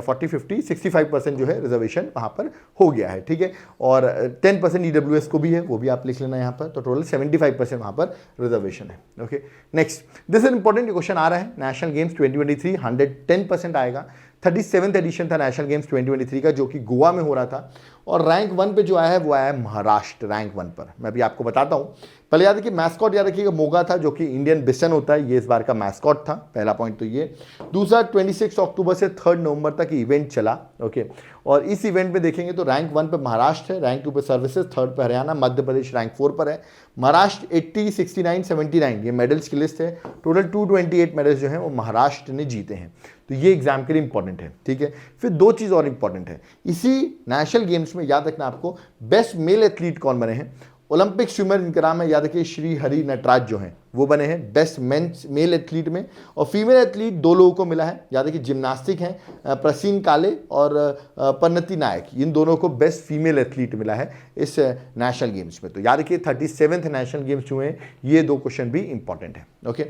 40, 50, 65% जो है रिजर्वेशन वहाँ पर हो गया है, ठीक है। और 10% ईडब्ल्यूएस को भी है, वो भी आप लिख लेना यहाँ पर। तो टोटल 75% वहाँ पर रिजर्वेशन है। Okay, next, this is important question आ रहा है। नेशनल गेम्स 2023 110% आएगा। 37th एडिशन था नेशनल गेम्स 2023 का, जो कि गोवा में हो रहा था। और रैंक 1 पे जो आया है वो आया है महाराष्ट्र रैंक 1 पर। मैं अभी आपको बताता हूँ। पहले याद रखिए मैस्कॉट याद रखिएगा मोगा था, जो कि इंडियन बिसन होता है, ये इस बार का मैस्कॉट था, पहला पॉइंट तो ये। दूसरा 26 अक्टूबर से 3 नवंबर तक इवेंट चला, ओके। और इस इवेंट में देखेंगे तो रैंक 1 पे महाराष्ट्र है, रैंक 2 पे सर्विसेज, 3rd पे हरियाणा, मध्य प्रदेश रैंक 4 पर है। महाराष्ट्र 80, 69, 79 ये मेडल्स की लिस्ट है। टोटल 228 मेडल्स जो हैं वो महाराष्ट्र ने जीते हैं। तो ये एग्जाम के लिए इंपॉर्टेंट है, ठीक है। फिर 2 चीज़ और इंपॉर्टेंट है इसी नेशनल गेम्स में, याद रखना आपको, बेस्ट मेल एथलीट कौन बने हैं। ओलंपिक स्विमर इनका नाम है, याद रखिए श्री हरि नटराज जो हैं वो बने हैं बेस्ट मेंस मेल एथलीट में। और फीमेल एथलीट 2 लोगों को मिला है, याद रखिए जिम्नास्टिक हैं प्रसीन काले और पन्नति नायक, इन दोनों को बेस्ट फीमेल एथलीट मिला है इस नेशनल गेम्स में। तो याद रखिए 37th नेशनल गेम्स हुए हैं, ये 2 क्वेश्चन भी इंपॉर्टेंट है। ओके,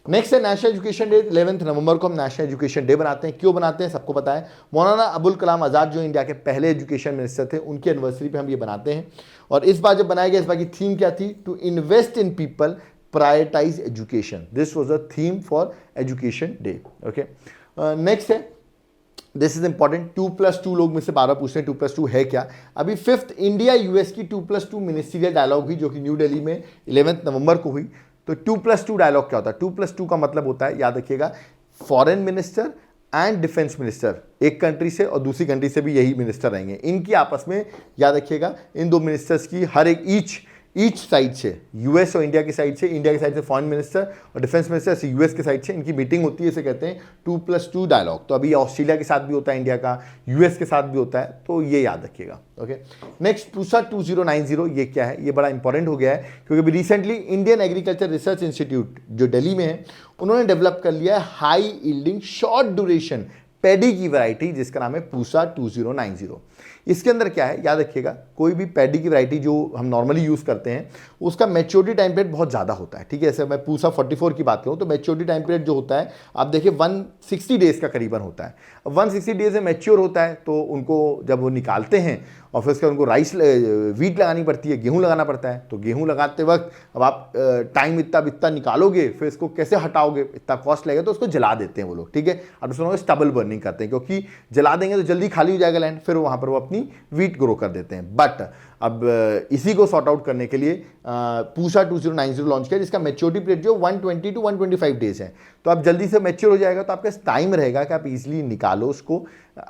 नेक्स्ट है नेशनल एजुकेशन डे। 11 नवंबर को हम नेशनल एजुकेशन डे बनाते हैं। क्यों बनाते हैं सबको पता है, मौलाना अबुल कलाम आज़ाद जो इंडिया के पहले एजुकेशन मिनिस्टर थे, उनकी एनिवर्सरी पे हम ये बनाते हैं। और इस बार जब बनाया गया, इस बार की थीम क्या थी, to invest in people, prioritize education. This was a theme for education day. Okay, next है, दिस इज इंपॉर्टेंट, 2+2 लोग में से बार बार पूछते हैं 2+2 है क्या। अभी 5th इंडिया यूएस की 2+2 मिनिस्ट्रियल डायलॉग हुई, जो कि न्यू दिल्ली में 11 नवंबर को हुई। तो 2+2 डायलॉग क्या होता है, 2+2 का मतलब होता है, याद रखिएगा, foreign minister and defence minister, एक कंट्री से और दूसरी कंट्री से भी यही मिनिस्टर रहेंगे, इनकी आपस में, याद रखिएगा, इन 2 मिनिस्टर्स की हर एक ईच साइड से, यूएस और इंडिया की साइड से, इंडिया की साइड से फॉरेन मिनिस्टर और डिफेंस मिनिस्टर से यूएस की साइड से, इनकी मीटिंग होती है, इसे कहते हैं 2+2 डायलॉग। तो अभी ऑस्ट्रेलिया के साथ भी होता है इंडिया का, यूएस के साथ भी होता है, तो ये याद रखिएगा। ओके, नेक्स्ट पूसा 2090, ये क्या है, ये बड़ा इंपॉर्टेंट हो गया है, क्योंकि अभी recently Indian agriculture research institute जो दिल्ली में है, उन्होंने डेवलप कर लिया है high yielding short duration paddy की वैरायटी जिसका नाम है पूसा 2090। इसके अंदर क्या है, याद रखिएगा, कोई भी पैडी की वैरायटी जो हम नॉर्मली यूज़ करते हैं उसका मैच्योरिटी टाइम पीरियड बहुत ज़्यादा होता है। ठीक है, जैसे मैं पूसा 44 की बात करूँ तो मैच्योरिटी टाइम पीरियड जो होता है आप देखिए 160 डेज़ का करीबन होता है। अब 160 डेज में मैच्योर होता है तो उनको जब वो निकालते हैं और फिर उसके उनको वीट लगानी पड़ती है, गेहूँ लगाना पड़ता है। तो गेहूँ लगाते वक्त अब आप टाइम इतना निकालोगे, फिर इसको कैसे हटाओगे, इतना कॉस्ट लगेगा, तो उसको जला देते हैं वो लोग। ठीक है, अब उसमें स्टबल बर्निंग करते हैं क्योंकि जला देंगे तो जल्दी खाली हो जाएगा लैंड, फिर वहाँ पर वो अपनी वीट ग्रो कर देते हैं। बट अब इसी को सॉर्ट आउट करने के लिए पूसा 2090 लॉन्च किया जिसका मैच्योरिटी पीरियड जो 120 to 125 डेज है। तो आप जल्दी से मैच्योर हो जाएगा तो आपके पास टाइम रहेगा कि आप इजीली निकालो उसको।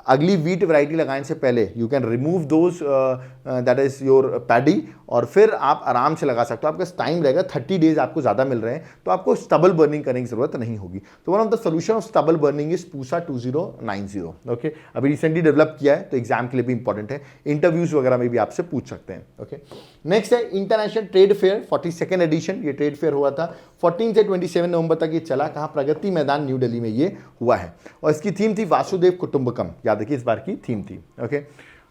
अगली वीट वैरायटी लगाने से पहले you can remove those that is your paddy और फिर आप आराम से लगा सकते हो। आपका टाइम रहेगा 30 डेज आपको ज़्यादा मिल रहे हैं तो आपको स्टबल बर्निंग करने की जरूरत नहीं होगी। तो one of the solution of stubble burning is Pusa 2090। Okay, अभी रिसेंटली डेवलप किया है तो एग्जाम के लिए भी इंपॉर्टेंट है, इंटरव्यूज वगैरह में भी आपसे पूछ सकते हैं। ओके, नेक्स्ट है international trade fair 42nd edition. ये ट्रेड फेयर हुआ था 14 से 27 नवंबर तक ये चला। कहाँ, प्रगति मैदान न्यू दिल्ली में ये हुआ है और इसकी थीम थी वासुदेव कुटुंबकम। याद रखिए इस बार की थीम थी। ओके,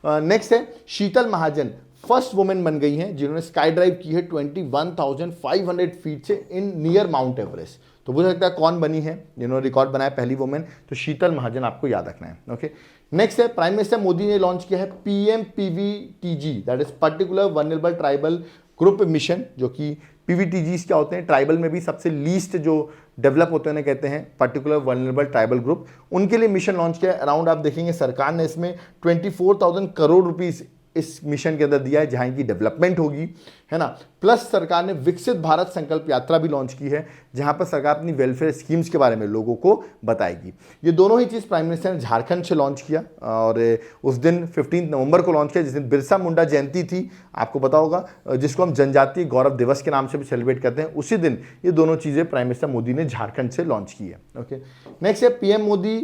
नेक्स्ट है शीतल महाजन फर्स्ट वुमेन बन गई हैं जिन्होंने स्काई ड्राइव की है 21,500 फीट से इन नियर माउंट एवरेस्ट। तो मुझे लगता है कौन बनी है जिन्होंने रिकॉर्ड बनाया पहली वुमेन, तो शीतल महाजन आपको याद रखना है। ओके, नेक्स्ट है प्राइम मिनिस्टर मोदी ने लॉन्च किया है PMPVTG that is particular vulnerable tribal group mission, जो कि PVTGs क्या होते हैं, ट्राइबल में भी सबसे लीस्ट जो डेवलप होते हैं कहते हैं पर्टिकुलर वल्नरेबल ट्राइबल ग्रुप, उनके लिए मिशन लॉन्च किया। अराउंड आप देखेंगे सरकार ने इसमें 24,000 करोड़ रुपीस इस मिशन के अंदर दिया है जहाँ की डेवलपमेंट होगी, है ना। प्लस सरकार ने विकसित भारत संकल्प यात्रा भी लॉन्च की है जहाँ पर सरकार अपनी वेलफेयर स्कीम्स के बारे में लोगों को बताएगी। ये दोनों ही चीज़ प्राइम मिनिस्टर ने झारखंड से लॉन्च किया और उस दिन 15 नवंबर को लॉन्च किया जिस दिन बिरसा मुंडा जयंती थी, आपको पता होगा, जिसको हम जनजातीय गौरव दिवस के नाम से भी सेलिब्रेट करते हैं। उसी दिन ये दोनों चीज़ें प्राइम मिनिस्टर मोदी ने झारखंड से लॉन्च की है। ओके, नेक्स्ट है PM Modi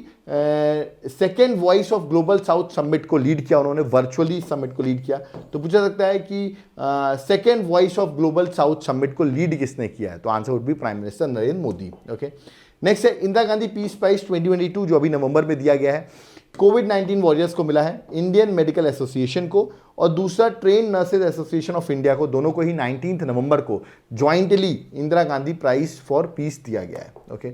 second voice of global south summit को लीड किया, उन्होंने वर्चुअली समिट को लीड किया। तो पूछा सकता है कि second voice of global south summit को लीड किसने किया है, तो answer would be prime minister Narendra Modi. Okay, next है इंदिरा गांधी पीस प्राइज 2022 जो अभी नवंबर में दिया गया है। कोविड-19 वॉरियर्स को मिला है, इंडियन मेडिकल एसोसिएशन को और दूसरा train nurses association of India को, दोनों को ही 19 नवंबर को jointly Indira Gandhi prize for peace दिया गया है। ओके,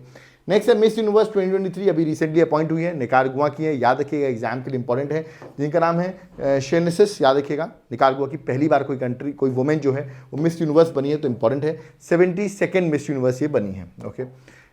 नेक्स्ट है मिस यूनिवर्स 2023 अभी रिसेंटली अपॉइंट हुई है, निकारागुआ की है, याद रखिएगा एग्जाम के लिए इंपॉर्टेंट है, जिनका नाम है शेनेसिस। याद रखिएगा निकारागुआ की पहली बार कोई वुमेन जो है वो मिस यूनिवर्स बनी है, तो इंपॉर्टेंट है, 72nd मिस यूनिवर्स ये बनी है। ओके,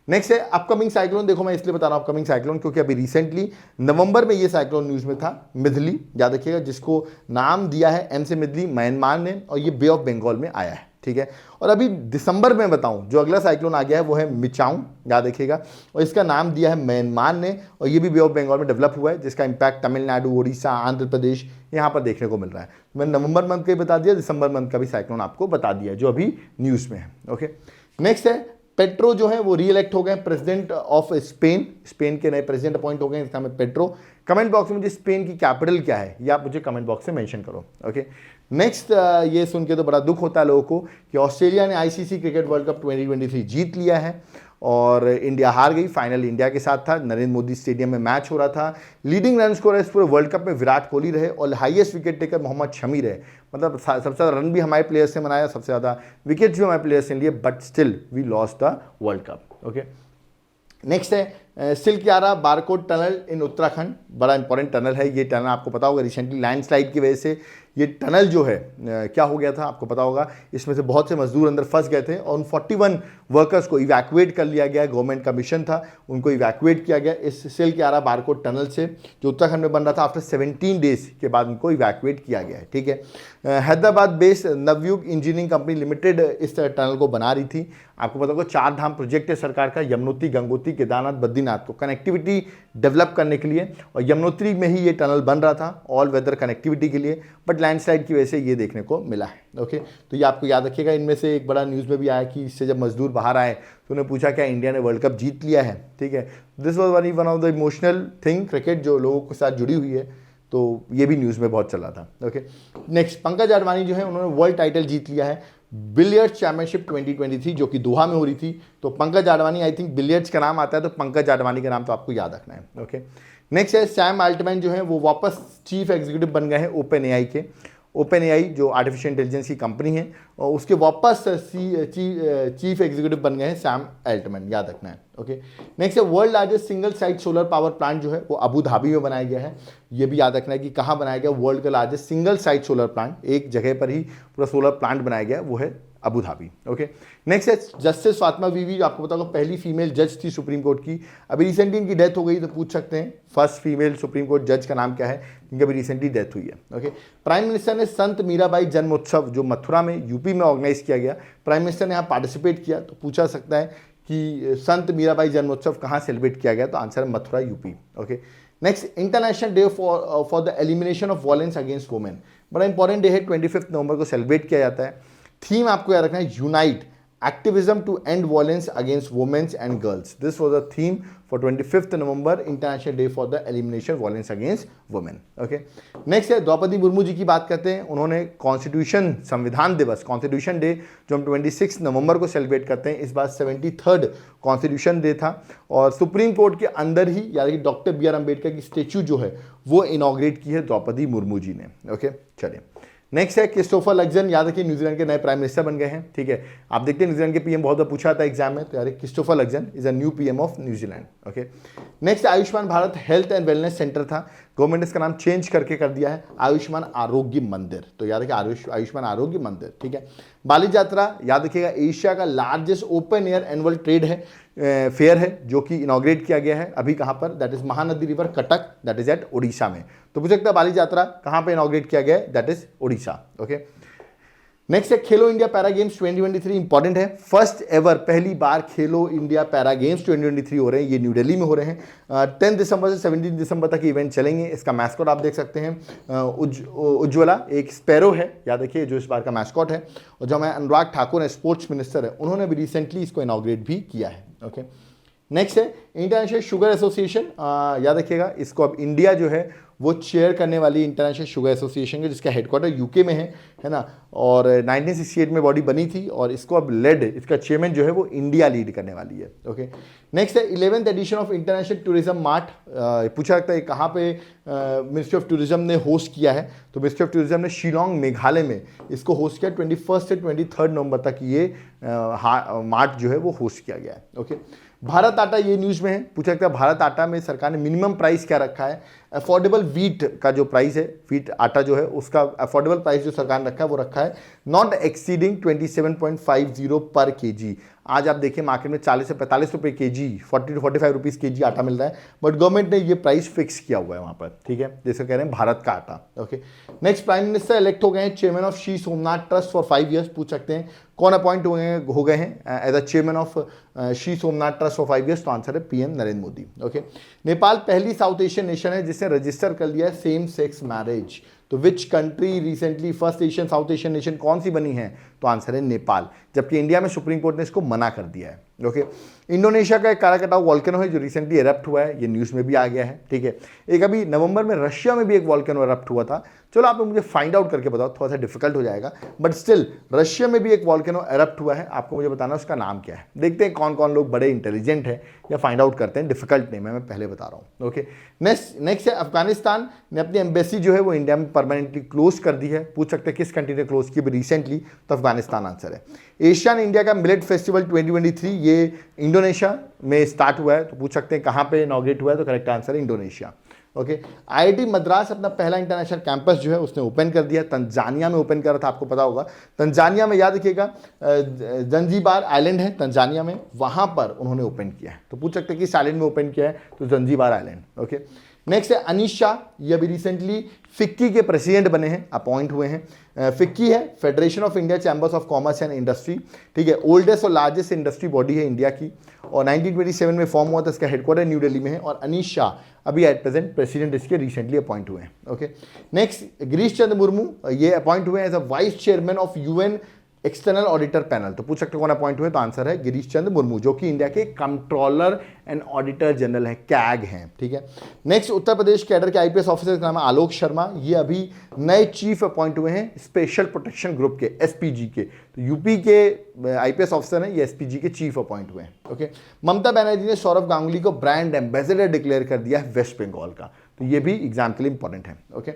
नेक्स्ट है अपकमिंग साइक्लोन। देखो मैं इसलिए बता रहा हूँ अपकमिंग साइक्लोन क्योंकि अभी रिसेंटली नवंबर में ये साइक्लोन न्यूज़ में था, मिधली, याद रखिएगा, जिसको नाम दिया है M से मिधली, म्यांमार ने, और ये बे ऑफ बंगाल में आया है। ठीक है, और अभी दिसंबर में बताऊं जो अगला साइक्लोन आ गया है वो है मिचांग, याद रखिएगा, और इसका नाम दिया है म्यांमार ने, और ये भी बे ऑफ बंगाल में डेवलप हुआ है जिसका इंपैक्ट तमिलनाडु, उड़ीसा, आंध्र प्रदेश यहाँ पर देखने को मिल रहा है। मैंने नवंबर मंथ का ही बता दिया, दिसंबर मंथ का भी साइक्लोन आपको बता दिया जो अभी न्यूज़ में है। ओके, नेक्स्ट है पेट्रो जो है वो री इलेक्ट हो गए प्रेसिडेंट ऑफ स्पेन, स्पेन के नए प्रेसिडेंट अपॉइंट हो गए, इसका नाम है पेट्रो। कमेंट बॉक्स में मुझे स्पेन की कैपिटल क्या है ये आप मुझे कमेंट बॉक्स में मेंशन करो। ओके, नेक्स्ट ये सुन के तो बड़ा दुख होता है लोगों को कि ऑस्ट्रेलिया ने ICC क्रिकेट वर्ल्ड कप 2023 जीत लिया है और इंडिया हार गई। फाइनल इंडिया के साथ था, नरेंद्र मोदी स्टेडियम में मैच हो रहा था। लीडिंग रन स्कोर इस पूरे वर्ल्ड कप में विराट कोहली रहे और highest wicket taker Mohammed Shami रहे, मतलब सबसे ज़्यादा रन भी हमारे प्लेयर्स ने बनाया, सबसे ज़्यादा विकेट्स भी हमारे प्लेयर्स ने लिए, but still we lost the world cup. Okay, next है Silkyara Barkot tunnel in Uttarakhand, बड़ा इंपॉर्टेंट टनल है ये टनल, आपको पता होगा रिसेंटली लैंडस्लाइड की वजह से ये टनल जो है क्या हो गया था आपको पता होगा, इसमें से बहुत से मजदूर अंदर फंस गए थे और उन 41 वर्कर्स को इवैक्यूएट कर लिया गया, गवर्नमेंट का मिशन था, उनको इवैक्यूएट किया गया इस सिल्क यारा बारकोड टनल से जो उत्तराखंड में बन रहा था। आफ्टर 17 डेज के बाद उनको इवैक्यूएट किया गया है। ठीक है, Hyderabad based Navayuga engineering company limited इस टनल को बना रही थी। आपको पता होगा 4 धाम प्रोजेक्ट है सरकार का, यमुनोत्री, गंगोत्री, केदारनाथ, बद्रीनाथ को कनेक्टिविटी डेवलप करने के लिए, और यमुनोत्री में ही ये टनल बन रहा था ऑल वेदर कनेक्टिविटी के लिए, बट लैंडस्लाइड की वजह से ये देखने को मिला है। ओके, तो ये आपको याद रखिएगा। इनमें से एक बड़ा न्यूज़ में भी आया कि इससे जब मजदूर बाहर आए तो उन्हें पूछा क्या इंडिया ने वर्ल्ड कप जीत लिया है। ठीक है, this was one of the emotional thing, cricket जो लोगों के साथ जुड़ी हुई है, तो ये भी न्यूज़ में बहुत चला था। ओके, नेक्स्ट पंकज आडवाणी जो है उन्होंने वर्ल्ड टाइटल जीत लिया है बिलियर्ड्स चैंपियनशिप 2023 जो कि दोहा में हो रही थी। तो Pankaj Advani, I think billiards का नाम आता है तो पंकज आडवाणी का नाम तो आपको याद रखना है। ओके, नेक्स्ट है सैम अल्टमैन जो है वो वापस चीफ एग्जीक्यूटिव बन गए हैं ओपन एआई के। ओपन एआई जो आर्टिफिशियल इंटेलिजेंस की कंपनी है और उसके वापस चीफ एग्जीक्यूटिव बन गए हैं सैम अल्टमैन, याद रखना है। ओके, नेक्स्ट है world largest single site solar power plant जो है वो अबू धाबी में बनाया गया है। ये भी याद रखना है कि कहाँ बनाया गया, वर्ल्ड का largest single site solar plant, एक जगह पर ही पूरा सोलर प्लांट बनाया गया, वो है अबू धाबी। ओके, नेक्स्ट है जस्टिस फातिमा बीवी, आपको बताऊंगा पहली फीमेल जज थी सुप्रीम कोर्ट की। अभी रिसेंटली इनकी डेथ हो गई, तो पूछ सकते हैं फर्स्ट फीमेल सुप्रीम कोर्ट जज का नाम क्या है, इनकी अभी रिसेंटली डेथ हुई है। ओके, प्राइम मिनिस्टर ने संत मीराबाई जन्मोत्सव जो मथुरा में यूपी में ऑर्गेनाइज किया गया, प्राइम मिनिस्टर ने यहाँ पार्टिसिपेट किया, तो पूछा सकता है कि संत मीराबाई जन्मोत्सव कहाँ सेलिब्रेट किया गया, तो आंसर है Mathura UP. Okay, next international day for the elimination of violence against women, बड़ा इंपॉर्टेंट डे है, 25 नवंबर को सेलिब्रेट किया जाता है। थीम आपको याद रखना है unite activism to end violence against womens and girls, this was the theme for 25 November international day for the elimination violence against women. Okay, next है द्रौपदी मुर्मू जी की बात करते हैं। उन्होंने कॉन्स्टिट्यूशन संविधान दिवस कॉन्स्टिट्यूशन डे जो हम 26 नवंबर को सेलिब्रेट करते हैं, इस बार 73rd कॉन्स्टिट्यूशन डे था और सुप्रीम कोर्ट के अंदर ही यानी कि डॉक्टर बी आर अम्बेडकर की स्टेच्यू जो है वो इनॉग्रेट की है द्रौपदी मुर्मू जी ने। ओके, चलिए नेक्स्ट है क्रिस्टोफर लक्जन, याद रखिए न्यूजीलैंड के नए प्राइम मिनिस्टर बन गए हैं। ठीक है, आप देखते हैं न्यूजीलैंड के पीएम बहुत बार पूछा था एग्जाम में, तो यार Christopher Luxon is a new PM of New Zealand. Okay, next Ayushman Bharat health and wellness centre था, गवर्नमेंट ने इसका नाम चेंज करके कर दिया है आयुष्मान आरोग्य मंदिर, तो याद रखिए आयुष्मान आरोग्य मंदिर। ठीक है, बाली यात्रा याद रखिएगा एशिया का largest open air annual trade है फेयर है जो कि इनॉग्रेट किया गया है अभी कहाँ पर, that is Mahanadi river Cuttack, that is at Odisha में। तो पूछ सकते हैं बाली यात्रा कहाँ पे इनॉग्रेट किया गया है, that is Odisha. Okay, next है खेलो इंडिया पैरा गेम्स 2023, इंपॉर्टेंट है, फर्स्ट एवर पहली बार खेलो इंडिया पैरा गेम्स 2023 हो रहे हैं, ये न्यू दिल्ली में हो रहे हैं। 10 दिसंबर से 17 दिसंबर तक इवेंट चलेंगे। इसका मैस्कॉट आप देख सकते हैं उज्ज्वला, एक स्पैरो है, याद रखिए जो इस बार का मैस्कॉट है। और जो हमारे अनुराग ठाकुर है स्पोर्ट्स मिनिस्टर है, उन्होंने भी रिसेंटली इसको इनॉग्रेट भी किया है। ओके, नेक्स्ट है इंटरनेशनल शुगर एसोसिएशन, याद रखिएगा इसको अब इंडिया जो है वो चेयर करने वाली इंटरनेशनल शुगर एसोसिएशन के, जिसका हेडक्वार्टर यूके में है ना, और 1968 में बॉडी बनी थी और इसको अब इसका चेयरमैन जो है वो इंडिया लीड करने वाली है। ओके, नेक्स्ट है 11th edition of international tourism mart, पूछा जाता है कहाँ पे मिनिस्ट्री ऑफ टूरिज्म ने होस्ट किया है, तो मिनिस्ट्री ऑफ टूरिज्म ने शिलोंग मेघालय में इसको होस्ट किया, 21 से 23 नवंबर तक ये मार्ट जो है वो होस्ट किया गया है। ओके, भारत आटा ये न्यूज़ में है, पूछा जाता है भारत आटा में सरकार ने मिनिमम प्राइस क्या रखा है, अफोर्डेबल वीट का जो प्राइस है, वीट आटा जो है उसका अफोर्डेबल प्राइस जो सरकार ने रखा है वो रखा है नॉट एक्सीडिंग 27.50 पर केजी। आज आप देखिए मार्केट में 40 से 45 रुपये केजी, 40 to 45 रुपीज़ केजी आटा मिल रहा है, बट गवर्नमेंट ने ये प्राइस फिक्स किया हुआ है वहाँ पर। ठीक है, जैसे कह रहे हैं भारत का आटा। Okay, next prime minister elect हो गए हैं chairman of Shri Somnath trust for 5 years, पूछ सकते हैं कौन अपॉइंट हो गए हैं as a chairman of Shri Somnath trust for 5 years, तो आंसर है पीएम नरेंद्र मोदी। ओके, नेपाल पहली साउथ एशियन नेशन है जिसने रजिस्टर कर लिया है सेम सेक्स मैरिज, तो which country recently first Asian south Asian nation कौन सी बनी है, तो आंसर है नेपाल, जबकि इंडिया में सुप्रीम कोर्ट ने इसको मना कर दिया है। ओके, इंडोनेशिया का एक काराकटाव वॉल्केनो है जो रिसेंटली एरप्ट हुआ है, ये न्यूज़ में भी आ गया है। ठीक है, एक अभी नवंबर में रशिया में भी एक वॉल्केनो एरप्ट हुआ था, चलो आप मुझे फाइंड आउट करके बताओ, थोड़ा सा डिफिकल्ट हो जाएगा, बट स्टिल रशिया में भी एक वॉल्केनो एरप्ट हुआ है, आपको मुझे बताना उसका नाम क्या है। देखते हैं कौन कौन लोग बड़े इंटेलिजेंट है या फाइंड आउट करते हैं, डिफिकल्ट नहीं, मैं पहले बता रहा हूँ। ओके, नेक्स्ट है अफगानिस्तान ने अपनी एम्बेसी जो है वो इंडिया में परमानेंटली क्लोज कर दी है, पूछ सकते हैं किस कंट्री ने क्लोज की रिसेंटली, तो अफगानिस्तान आंसर है। एशियन इंडिया का मिलेट फेस्टिवल 2023 ये इंडोनेशिया में स्टार्ट हुआ है, तो पूछ सकते हैं कहाँ पे इनॉग्रेट हुआ है, तो करेक्ट आंसर है इंडोनेशिया। ओके, आईआईटी मद्रास अपना पहला इंटरनेशनल कैंपस जो है उसने ओपन कर दिया, तंजानिया में ओपन कर रहा था, आपको पता होगा तंजानिया में, याद रखिएगा जंजीबार आइलैंड है तंजानिया में, वहाँ पर उन्होंने ओपन किया है, तो पूछ सकते हैं किस आइलैंड में ओपन किया है, तो जंजीबार आइलैंड। ओके, नेक्स्ट है अनीश शाह, ये अभी रिसेंटली फिक्की के प्रेसिडेंट बने हैं, अपॉइंट हुए हैं। फिक्की है federation of India chambers of commerce and industry, ठीक है, ओल्डेस्ट और लार्जेस्ट इंडस्ट्री बॉडी है इंडिया की, और 1927 में फॉर्म हुआ था, इसका हेडक्वार्टर न्यू दिल्ली में है, और अनीश शाह अभी एट प्रेजेंट प्रेसिडेंट इसके रिसेंटली अपॉइंट हुए हैं। ओके, नेक्स्ट गिरीश चंद्र मुर्मू, ये अपॉइंट हुए हैं as a vice chairman of UN external auditor panel, तो पूछ सकते कौन अपॉइंट हुए, तो आंसर है गिरीश चंद्र मुर्मू, जो कि इंडिया के कंट्रोलर एंड ऑडिटर जनरल हैं, कैग हैं, ठीक है। नेक्स्ट, उत्तर प्रदेश कैडर के आईपीएस ऑफिसर का नाम है आलोक शर्मा, ये अभी नए चीफ अपॉइंट हुए हैं स्पेशल प्रोटेक्शन ग्रुप के, एसपीजी के, तो यूपी के आईपीएस ऑफिसर हैं, ये एसपीजी के चीफ अपॉइंट हुए हैं, ओके। ममता बनर्जी ने सौरभ गांगुली को ब्रांड एम्बेसडर डिक्लेयर कर दिया है वेस्ट बंगाल का, तो ये भी एग्जाम के लिए इंपॉर्टेंट है, ओके।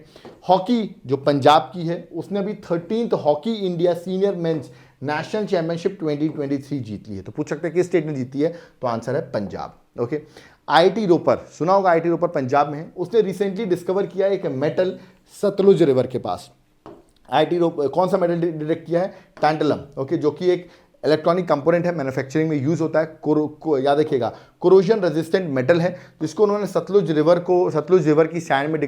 हॉकी जो पंजाब की है, उसने अभी 13th hockey India senior mains national championship 2023 जीत ली है, तो पूछ सकते हैं किस स्टेट ने जीती है, तो आंसर है पंजाब, ओके। आईआईटी रोपर, सुना होगा आईआईटी रोपर पंजाब में है, उसने रिसेंटली डिस्कवर किया एक मेटल सतलुज रिवर के पास। आईआईटी रोपर कौन सा मेटल डिटेक्ट किया है, टैंटलम, ओके, जो कि एक इलेक्ट्रॉनिक कंपोनेंट है, मैन्युफैक्चरिंग में यूज होता है, याद रखिएगा कोरोजन रेजिस्टेंट मेटल है, जिसको उन्होंने सतलुज रिवर की सैंड में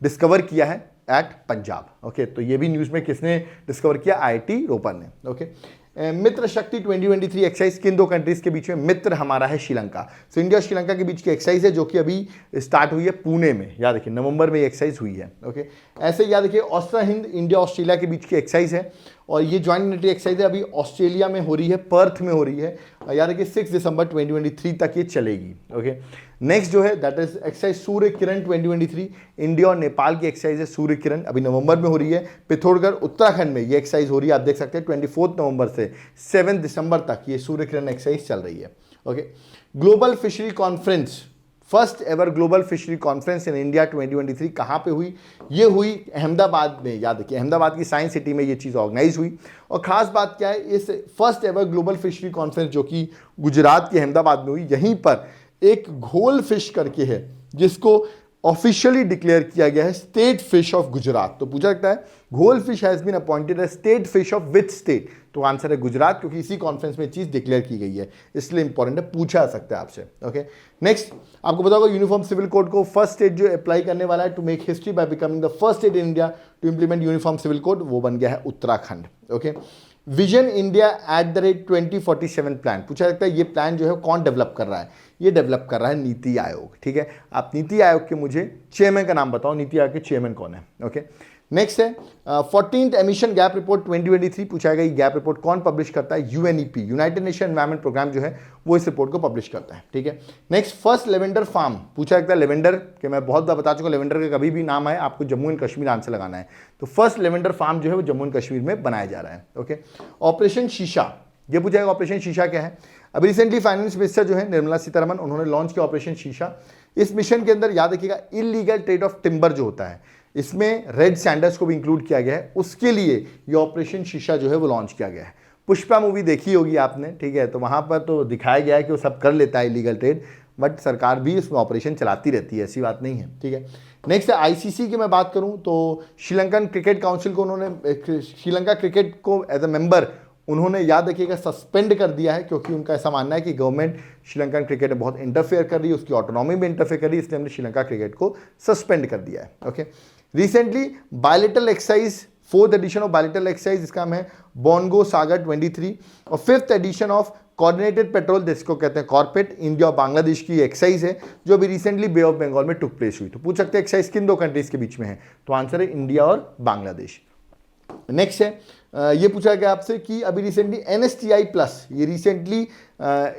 डिस्कवर किया है एट पंजाब, ओके। तो ये भी न्यूज़ में किसने डिस्कवर किया, आईआईटी रोपर ने, ओके। मित्र शक्ति 2023 एक्सरसाइज किन दो कंट्रीज के बीच में, मित्र हमारा है श्रीलंका, तो इंडिया और श्रीलंका के बीच की एक्सरसाइज है, जो कि अभी स्टार्ट हुई है पुणे में, याद रखिए नवंबर में ये एक्सरसाइज हुई है, ओके। ऐसे याद रखिए ऑस्ट्रा हिंद इंडिया ऑस्ट्रेलिया के बीच की एक्सरसाइज है, और ये ज्वाइंट मिलिट्री एक्सरसाइज है, अभी ऑस्ट्रेलिया में हो रही है, पर्थ में हो रही है, याद रखिए 6 दिसंबर 2023 तक ये चलेगी, ओके। नेक्स्ट जो है that is exercise Surya Kiran 2023, India और नेपाल की एक्सरसाइज है सूर्य किरण, अभी नवंबर में हो रही है, पिथौरागढ़ उत्तराखंड में ये एक्सरसाइज हो रही है, आप देख सकते हैं 24 नवंबर से 7 दिसंबर तक ये सूर्य किरण एक्सरसाइज चल रही है, okay. Global fishery conference, first ever global fishery conference in India 2023 कहाँ पे हुई, ये हुई अहमदाबाद में, याद रखिए अहमदाबाद की साइंस सिटी में ये चीज़ ऑर्गेनाइज हुई, और खास बात क्या है, इस first ever global fishery conference जो कि गुजरात के अहमदाबाद में हुई, यहीं पर एक घोल फिश करके है जिसको ऑफिशियली डिक्लेयर किया गया है स्टेट फिश ऑफ गुजरात, तो पूछा जाता है ghol fish has been appointed as state fish of which state, तो आंसर है गुजरात, क्योंकि इसी कॉन्फ्रेंस में चीज डिक्लेयर की गई है, इसलिए इंपॉर्टेंट है, पूछा जा सकता है आपसे, ओके। नेक्स्ट, आपको पता होगा यूनिफॉर्म सिविल कोड को फर्स्ट स्टेट जो अप्लाई करने वाला है to make history by becoming the first state in India to implement uniform civil code, वो बन गया है Uttarakhand, okay. Vision India @2047 plan, पूछा जाता है ये प्लान जो है कौन डेवलप कर रहा है, ये डेवलप कर रहा है नीति आयोग, ठीक है। आप नीति आयोग के मुझे चेयरमैन का नाम बताओ, नीति आयोग के चेयरमैन कौन है, ओके। नेक्स्ट है 14th एमिशन गैप रिपोर्ट 2023 पूछा गया, गैप रिपोर्ट कौन पब्लिश करता है, UNEP, United Nation environment programme जो है वो इस रिपोर्ट को पब्लिश करता है, ठीक है। नेक्स्ट, फर्स्ट लेवेंडर फार्म, पूछा जाता है लेवेंडर के, मैं बहुत बार बता चुका लेवेंडर का कभी भी नाम आए आपको जम्मू एंड कश्मीर आंसर लगाना है, तो फर्स्ट लेवेंडर फार्म जो है वो जम्मू एंड कश्मीर में बनाया जा रहा है, ओके। ऑपरेशन शीशा, ये पूछा जाएगा ऑपरेशन शीशा क्या है, अभी रिसेंटली फाइनेंस मिनिस्टर जो है निर्मला सीतारमन, उन्होंने लॉन्च किया ऑपरेशन शीशा। इस मिशन के अंदर याद रखिएगा इलीगल ट्रेड ऑफ टिम्बर जो होता है, इसमें रेड सैंडर्स को भी इंक्लूड किया गया है, उसके लिए ये ऑपरेशन शीशा जो है वो लॉन्च किया गया है। पुष्पा मूवी देखी होगी आपने, ठीक है, तो वहाँ पर तो दिखाया गया है कि वो सब कर लेता है इलीगल ट्रेड, बट सरकार भी इसमें ऑपरेशन चलाती रहती है, ऐसी बात नहीं है, ठीक है। नेक्स्ट आईसीसी की मैं बात करूँ तो श्रीलंकन क्रिकेट काउंसिल को उन्होंने, श्रीलंका क्रिकेट को एज अ मेंबर उन्होंने याद रखिएगा सस्पेंड कर दिया है, क्योंकि उनका ऐसा मानना है कि गवर्नमेंट श्रीलंकन क्रिकेट में बहुत इंटरफेयर कर रही है, उसकी ऑटोनॉमी में इंटरफेयर कर रही है, इसलिए हमने श्रीलंका क्रिकेट को सस्पेंड कर दिया है, okay. Recently bilateral exercise, 4th edition of bilateral exercise, इसका नाम है बोनगो सागर 23, और 5th addition of coordinated petrol, जिसको कहते हैं कॉर्पेट, इंडिया और बांग्लादेश की एक्सरसाइज है जो अभी रिसेंटली बे ऑफ बंगाल में टुक प्लेस हुई, तो पूछ सकते हैं एक्सरसाइज किन दो कंट्रीज के बीच में है, तो आंसर है इंडिया और बांग्लादेश। नेक्स्ट है ये पूछा गया आपसे कि अभी रिसेंटली NSTI प्लस, ये रिसेंटली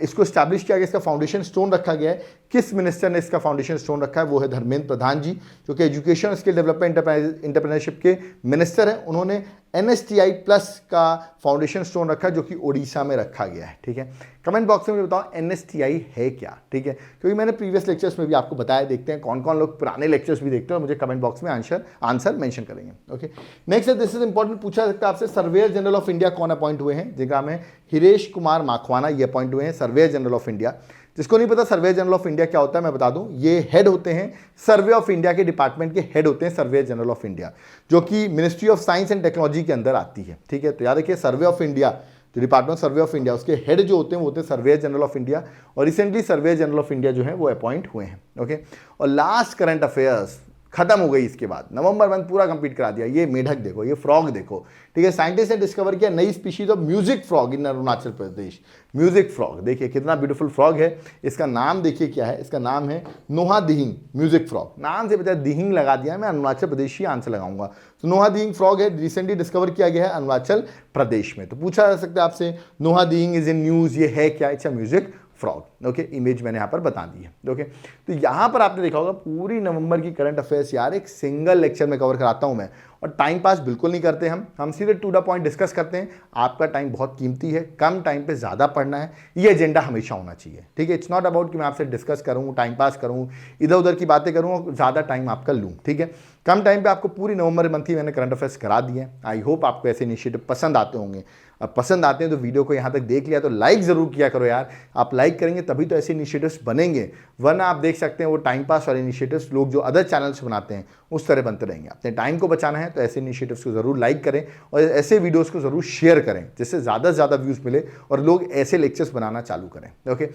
इसको स्टैब्लिश किया गया, इसका फाउंडेशन स्टोन रखा गया है, किस मिनिस्टर ने इसका फाउंडेशन स्टोन रखा है, वो है धर्मेंद्र प्रधान जी, जो कि एजुकेशन स्किल डेवलपमेंट एंटरप्रेन्योरशिप के मिनिस्टर हैं, उन्होंने NSTI प्लस का फाउंडेशन स्टोन रखा है, जो कि ओडिशा में रखा गया है, ठीक है। कमेंट बॉक्स में मुझे बताओ NSTI है क्या, ठीक है, क्योंकि मैंने प्रीवियस लेक्चर्स में भी आपको बताया, देखते हैं कौन कौन लोग पुराने लेक्चर्स भी देखते हैं, और मुझे कमेंट बॉक्स में आंसर मेंशन करेंगे, ओके। नेक्स्ट है, दिस इज इंपॉर्टेंट, पूछा सकता है आपसे सर्वेयर जनरल ऑफ इंडिया कौन अपॉइंट हुए हैं, जिनका नाम है हिरेश कुमार माखवाना, ये अपॉइंट हुए हैं सर्वेयर जनरल ऑफ इंडिया। जिसको नहीं पता सर्वेयर जनरल ऑफ इंडिया क्या होता है मैं बता दूं, ये हेड होते हैं सर्वे ऑफ इंडिया के डिपार्टमेंट के हेड होते हैं सर्वेयर जनरल ऑफ इंडिया, जो कि ministry of science and technology के अंदर आती है, ठीक है। तो याद रखिए सर्वे ऑफ इंडिया, जो डिपार्टमेंट सर्वे ऑफ इंडिया, उसके हेड जो होते हैं वो होते हैं सर्वेयर जनरल ऑफ इंडिया, और recently surveyor general of India जो है वो अपॉइंट हुए हैं, ओके। और लास्ट करंट अफेयर्स, खत्म हो गई। इसके बाद नवंबर मंथ पूरा कंप्लीट करा दिया। ये मेढक देखो, ये फ्रॉग देखो, ठीक है। साइंटिस्ट ने डिस्कवर किया नई species of music frog in Arunachal Pradesh. Music frog देखिए कितना ब्यूटीफुल फ्रॉग है। इसका नाम देखिए क्या है, इसका नाम है नोहा दिहिंग म्यूजिक फ्रॉग। नाम से बता दिहिंग लगा दिया, मैं अरुणाचल प्रदेश ही आंसर लगाऊंगा। तो नोहा दिहिंग फ्रॉग है, रिसेंटली डिस्कवर किया गया है अरुणाचल प्रदेश में। तो पूछा जा सकता है आपसे नोहा दिहिंग इज इन न्यूज, ये है क्या? It's a music frog. Okay, image मैंने यहाँ पर बता दी है। ओके, तो यहाँ पर आपने देखा होगा पूरी नवंबर की करंट अफेयर्स यार एक सिंगल लेक्चर में कवर कराता हूँ मैं, और टाइम पास बिल्कुल नहीं करते हम सीधे टू द पॉइंट डिस्कस करते हैं। आपका टाइम बहुत कीमती है, कम टाइम पे ज़्यादा पढ़ना है, ये एजेंडा हमेशा होना चाहिए, ठीक है। इट्स नॉट अबाउट कि मैं आपसे डिस्कस करूँ, टाइम पास करूँ, इधर उधर की बातें करूँ और ज़्यादा टाइम आपका लूँ, ठीक है। कम टाइम पे आपको पूरी नवंबर मंथ ही मैंने करंट अफेयर्स करा दिए हैं। आई होप आपको ऐसे इनिशिएटिव पसंद आते होंगे। अब पसंद आते हैं तो वीडियो को यहाँ तक देख लिया तो लाइक ज़रूर किया करो यार। आप लाइक करेंगे तभी तो ऐसे इनिशिएटिव्स बनेंगे, वरना आप देख सकते हैं वो टाइम पास वाले इनिशिएटिव्स लोग जो अदर चैनल्स बनाते हैं उस तरह बनते रहेंगे। अपने टाइम को बचाना है तो ऐसे इनिशिएटिव्स को ज़रूर लाइक करें और ऐसे वीडियोस को ज़रूर शेयर करें, जिससे ज़्यादा से ज़्यादा व्यूज़ मिले और लोग ऐसे लेक्चर्स बनाना चालू करें। ओके,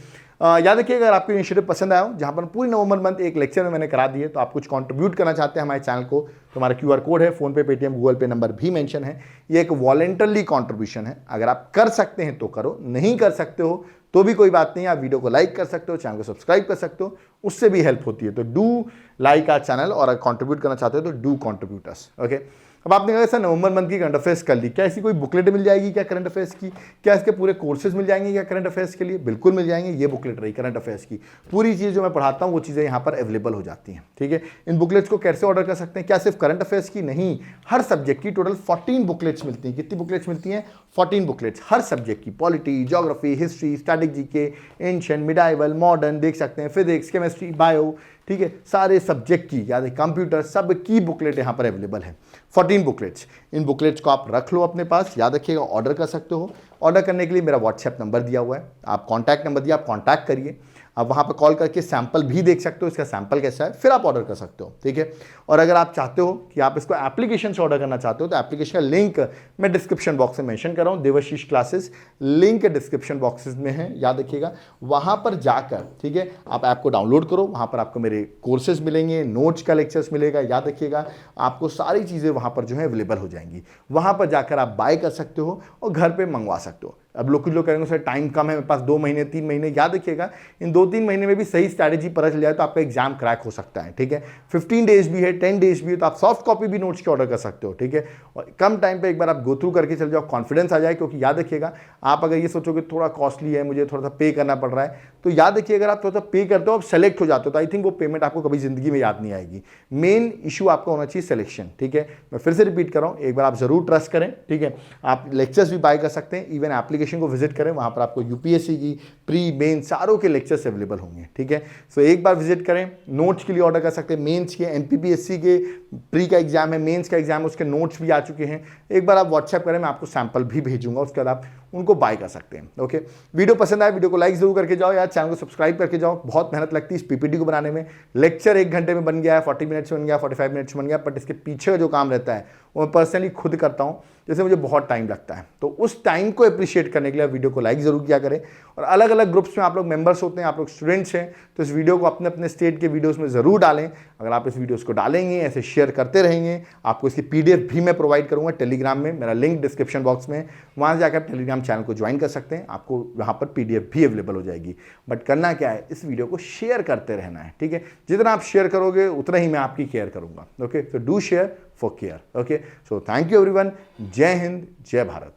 याद रखिए अगर आपको इनिशिएटिव पसंद आया हो, जहाँ पर पूरी नवंबर मंथ एक लेक्चर में मैंने करा दिए, तो आप कुछ कंट्रीब्यूट करना चाहते हैं हमारे चैनल को, तो हमारा QR कोड है, फोन पे, पेटीएम, गूगल पे नंबर भी मेंशन है। ये एक वॉलेंटरली कंट्रीब्यूशन है, अगर आप कर सकते हैं तो करो, नहीं कर सकते हो तो भी कोई बात नहीं। आप वीडियो को लाइक कर सकते हो, चैनल को सब्सक्राइब कर सकते हो, उससे भी हेल्प होती है। तो डू लाइक आवर चैनल, और अगर कंट्रीब्यूट करना चाहते हो तो डू कंट्रीब्यूट अस। ओके, अब आपने कहा सर नवंबर मंथ की करंट अफेयर्स कर ली, क्या ऐसी कोई बुकलेट मिल जाएगी क्या करंट अफेयर्स की? क्या इसके पूरे कोर्सेज मिल जाएंगे क्या करंट अफेयर्स के लिए? बिल्कुल मिल जाएंगे। ये बुकलेट रही करंट अफेयर्स की, पूरी चीज़ जो मैं पढ़ाता हूँ वो चीज़ें यहाँ पर अवेलेबल हो जाती हैं, ठीक है। इन बुकलेट्स को कैसे ऑर्डर कर सकते हैं? क्या सिर्फ करंट अफेयर्स की नहीं, हर सब्जेक्ट की टोटल 14 बुकलेट्स मिलती हैं। कितनी बुकलेट्स मिलती हैं? 14 बुकलेट्स हर सब्जेक्ट की, polity, geography, history, static GK, ancient, medieval, modern, देख सकते हैं फिजिक्स, केमिस्ट्री, बायो, ठीक है, सारे सब्जेक्ट की, याद है कंप्यूटर, सब की बुकलेट यहाँ पर अवेलेबल है। 14 बुकलेट्स। इन बुकलेट्स को आप रख लो अपने पास, याद रखिएगा, ऑर्डर कर सकते हो। ऑर्डर करने के लिए मेरा व्हाट्सएप नंबर दिया हुआ है, आप कॉन्टैक्ट नंबर दिया, आप कॉन्टैक्ट करिए। आप वहाँ पर कॉल करके सैंपल भी देख सकते हो, इसका सैंपल कैसा है, फिर आप ऑर्डर कर सकते हो, ठीक है। और अगर आप चाहते हो कि आप इसको एप्लीकेशन से ऑर्डर करना चाहते हो, तो एप्लीकेशन का लिंक मैं डिस्क्रिप्शन बॉक्स में मेंशन कर रहा हूँ, Debashish classes, link description boxes में है, याद रखिएगा। वहाँ पर जाकर, ठीक है, आप ऐप को डाउनलोड करो, वहाँ पर आपको मेरे कोर्सेज मिलेंगे, नोट्स का लेक्चर्स मिलेगा, याद रखिएगा। आपको सारी चीज़ें वहाँ पर जो है अवेलेबल हो जाएंगी। वहाँ पर जाकर आप बाय कर सकते हो और घर पर मंगवा सकते हो। अब कुछ लोग कहेंगे सर टाइम कम है मेरे पास, 2 महीने 3 महीने, याद रखिएगा इन 2-3 महीने में भी सही स्ट्रैटेजी पता चल जाए तो आपका एग्जाम क्रैक हो सकता है, ठीक है। 15 डेज भी है, 10 डेज भी है, तो आप सॉफ्ट कॉपी भी नोट्स के ऑर्डर कर सकते हो, ठीक है। और कम टाइम पे एक बार आप गो थ्रू करके चल जाओ, कॉन्फिडेंस आ जाए। क्योंकि याद रखिएगा, आप अगर ये सोचोगे थोड़ा कॉस्टली है, मुझे थोड़ा सा पे करना पड़ रहा है, तो याद रखिए अगर आप थोड़ा सा पे करते हो, आप सेलेक्ट हो जाते हो, तो आई थिंक वो पेमेंट आपको कभी जिंदगी में याद नहीं आएगी। मेन इशू आपका होना चाहिए सिलेक्शन, ठीक है। मैं फिर से रिपीट कर रहा हूँ, एक बार आप जरूर ट्रस्ट करें, ठीक है। आप लेक्चर्स भी बाय कर सकते हैं, इवन एप्लीकेशन को विजिट करें, वहाँ पर आपको यूपीएससी की प्री मेन सारों के लेक्चर्स अवेलेबल होंगे, ठीक है। सो एक बार विजिट करें। नोट्स के लिए ऑर्डर कर सकते हैं, मेंस के, एमपीपीएससी के प्री का एग्जाम है, मेंस का एग्जाम है, उसके नोट्स भी आ चुके हैं। एक बार आप व्हाट्सएप करें, मैं आपको सैंपल भी भेजूंगा, उसके बाद आप उनको बाय कर सकते हैं। ओके, वीडियो पसंद आए वीडियो को लाइक जरूर करके जाओ यार, चैनल को सब्सक्राइब करके जाओ। बहुत मेहनत लगती है इस पीपीटी को बनाने में। लेक्चर 1 घंटे में बन गया है, 40 मिनट्स में बन गया, 45 मिनट्स में बन गया, बट इसके पीछे का जो काम रहता है वो मैं पर्सनली खुद करता हूँ, जैसे मुझे बहुत टाइम लगता है। तो उस टाइम को अप्रिशिएट करने के लिए वीडियो को लाइक जरूर किया करें। और अलग अलग ग्रुप्स में आप लोग मेंबर्स होते हैं, आप लोग स्टूडेंट्स हैं, तो इस वीडियो को अपने अपने स्टेट के वीडियोस में ज़रूर डालें। अगर आप इस वीडियोस को डालेंगे, ऐसे शेयर करते रहेंगे, आपको इसकी PDF भी मैं प्रोवाइड करूँगा टेलीग्राम में, मेरा लिंक डिस्क्रिप्शन बॉक्स में, वहाँ से जाकर आप टेलीग्राम चैनल को ज्वाइन कर सकते हैं, आपको वहाँ पर PDF भी अवेलेबल हो जाएगी। बट करना क्या है, इस वीडियो को शेयर करते रहना है, ठीक है। जितना आप शेयर करोगे उतना ही मैं आपकी केयर करूँगा। ओके, तो do share for care. Okay, so thank you everyone. जय हिंद, जय भारत।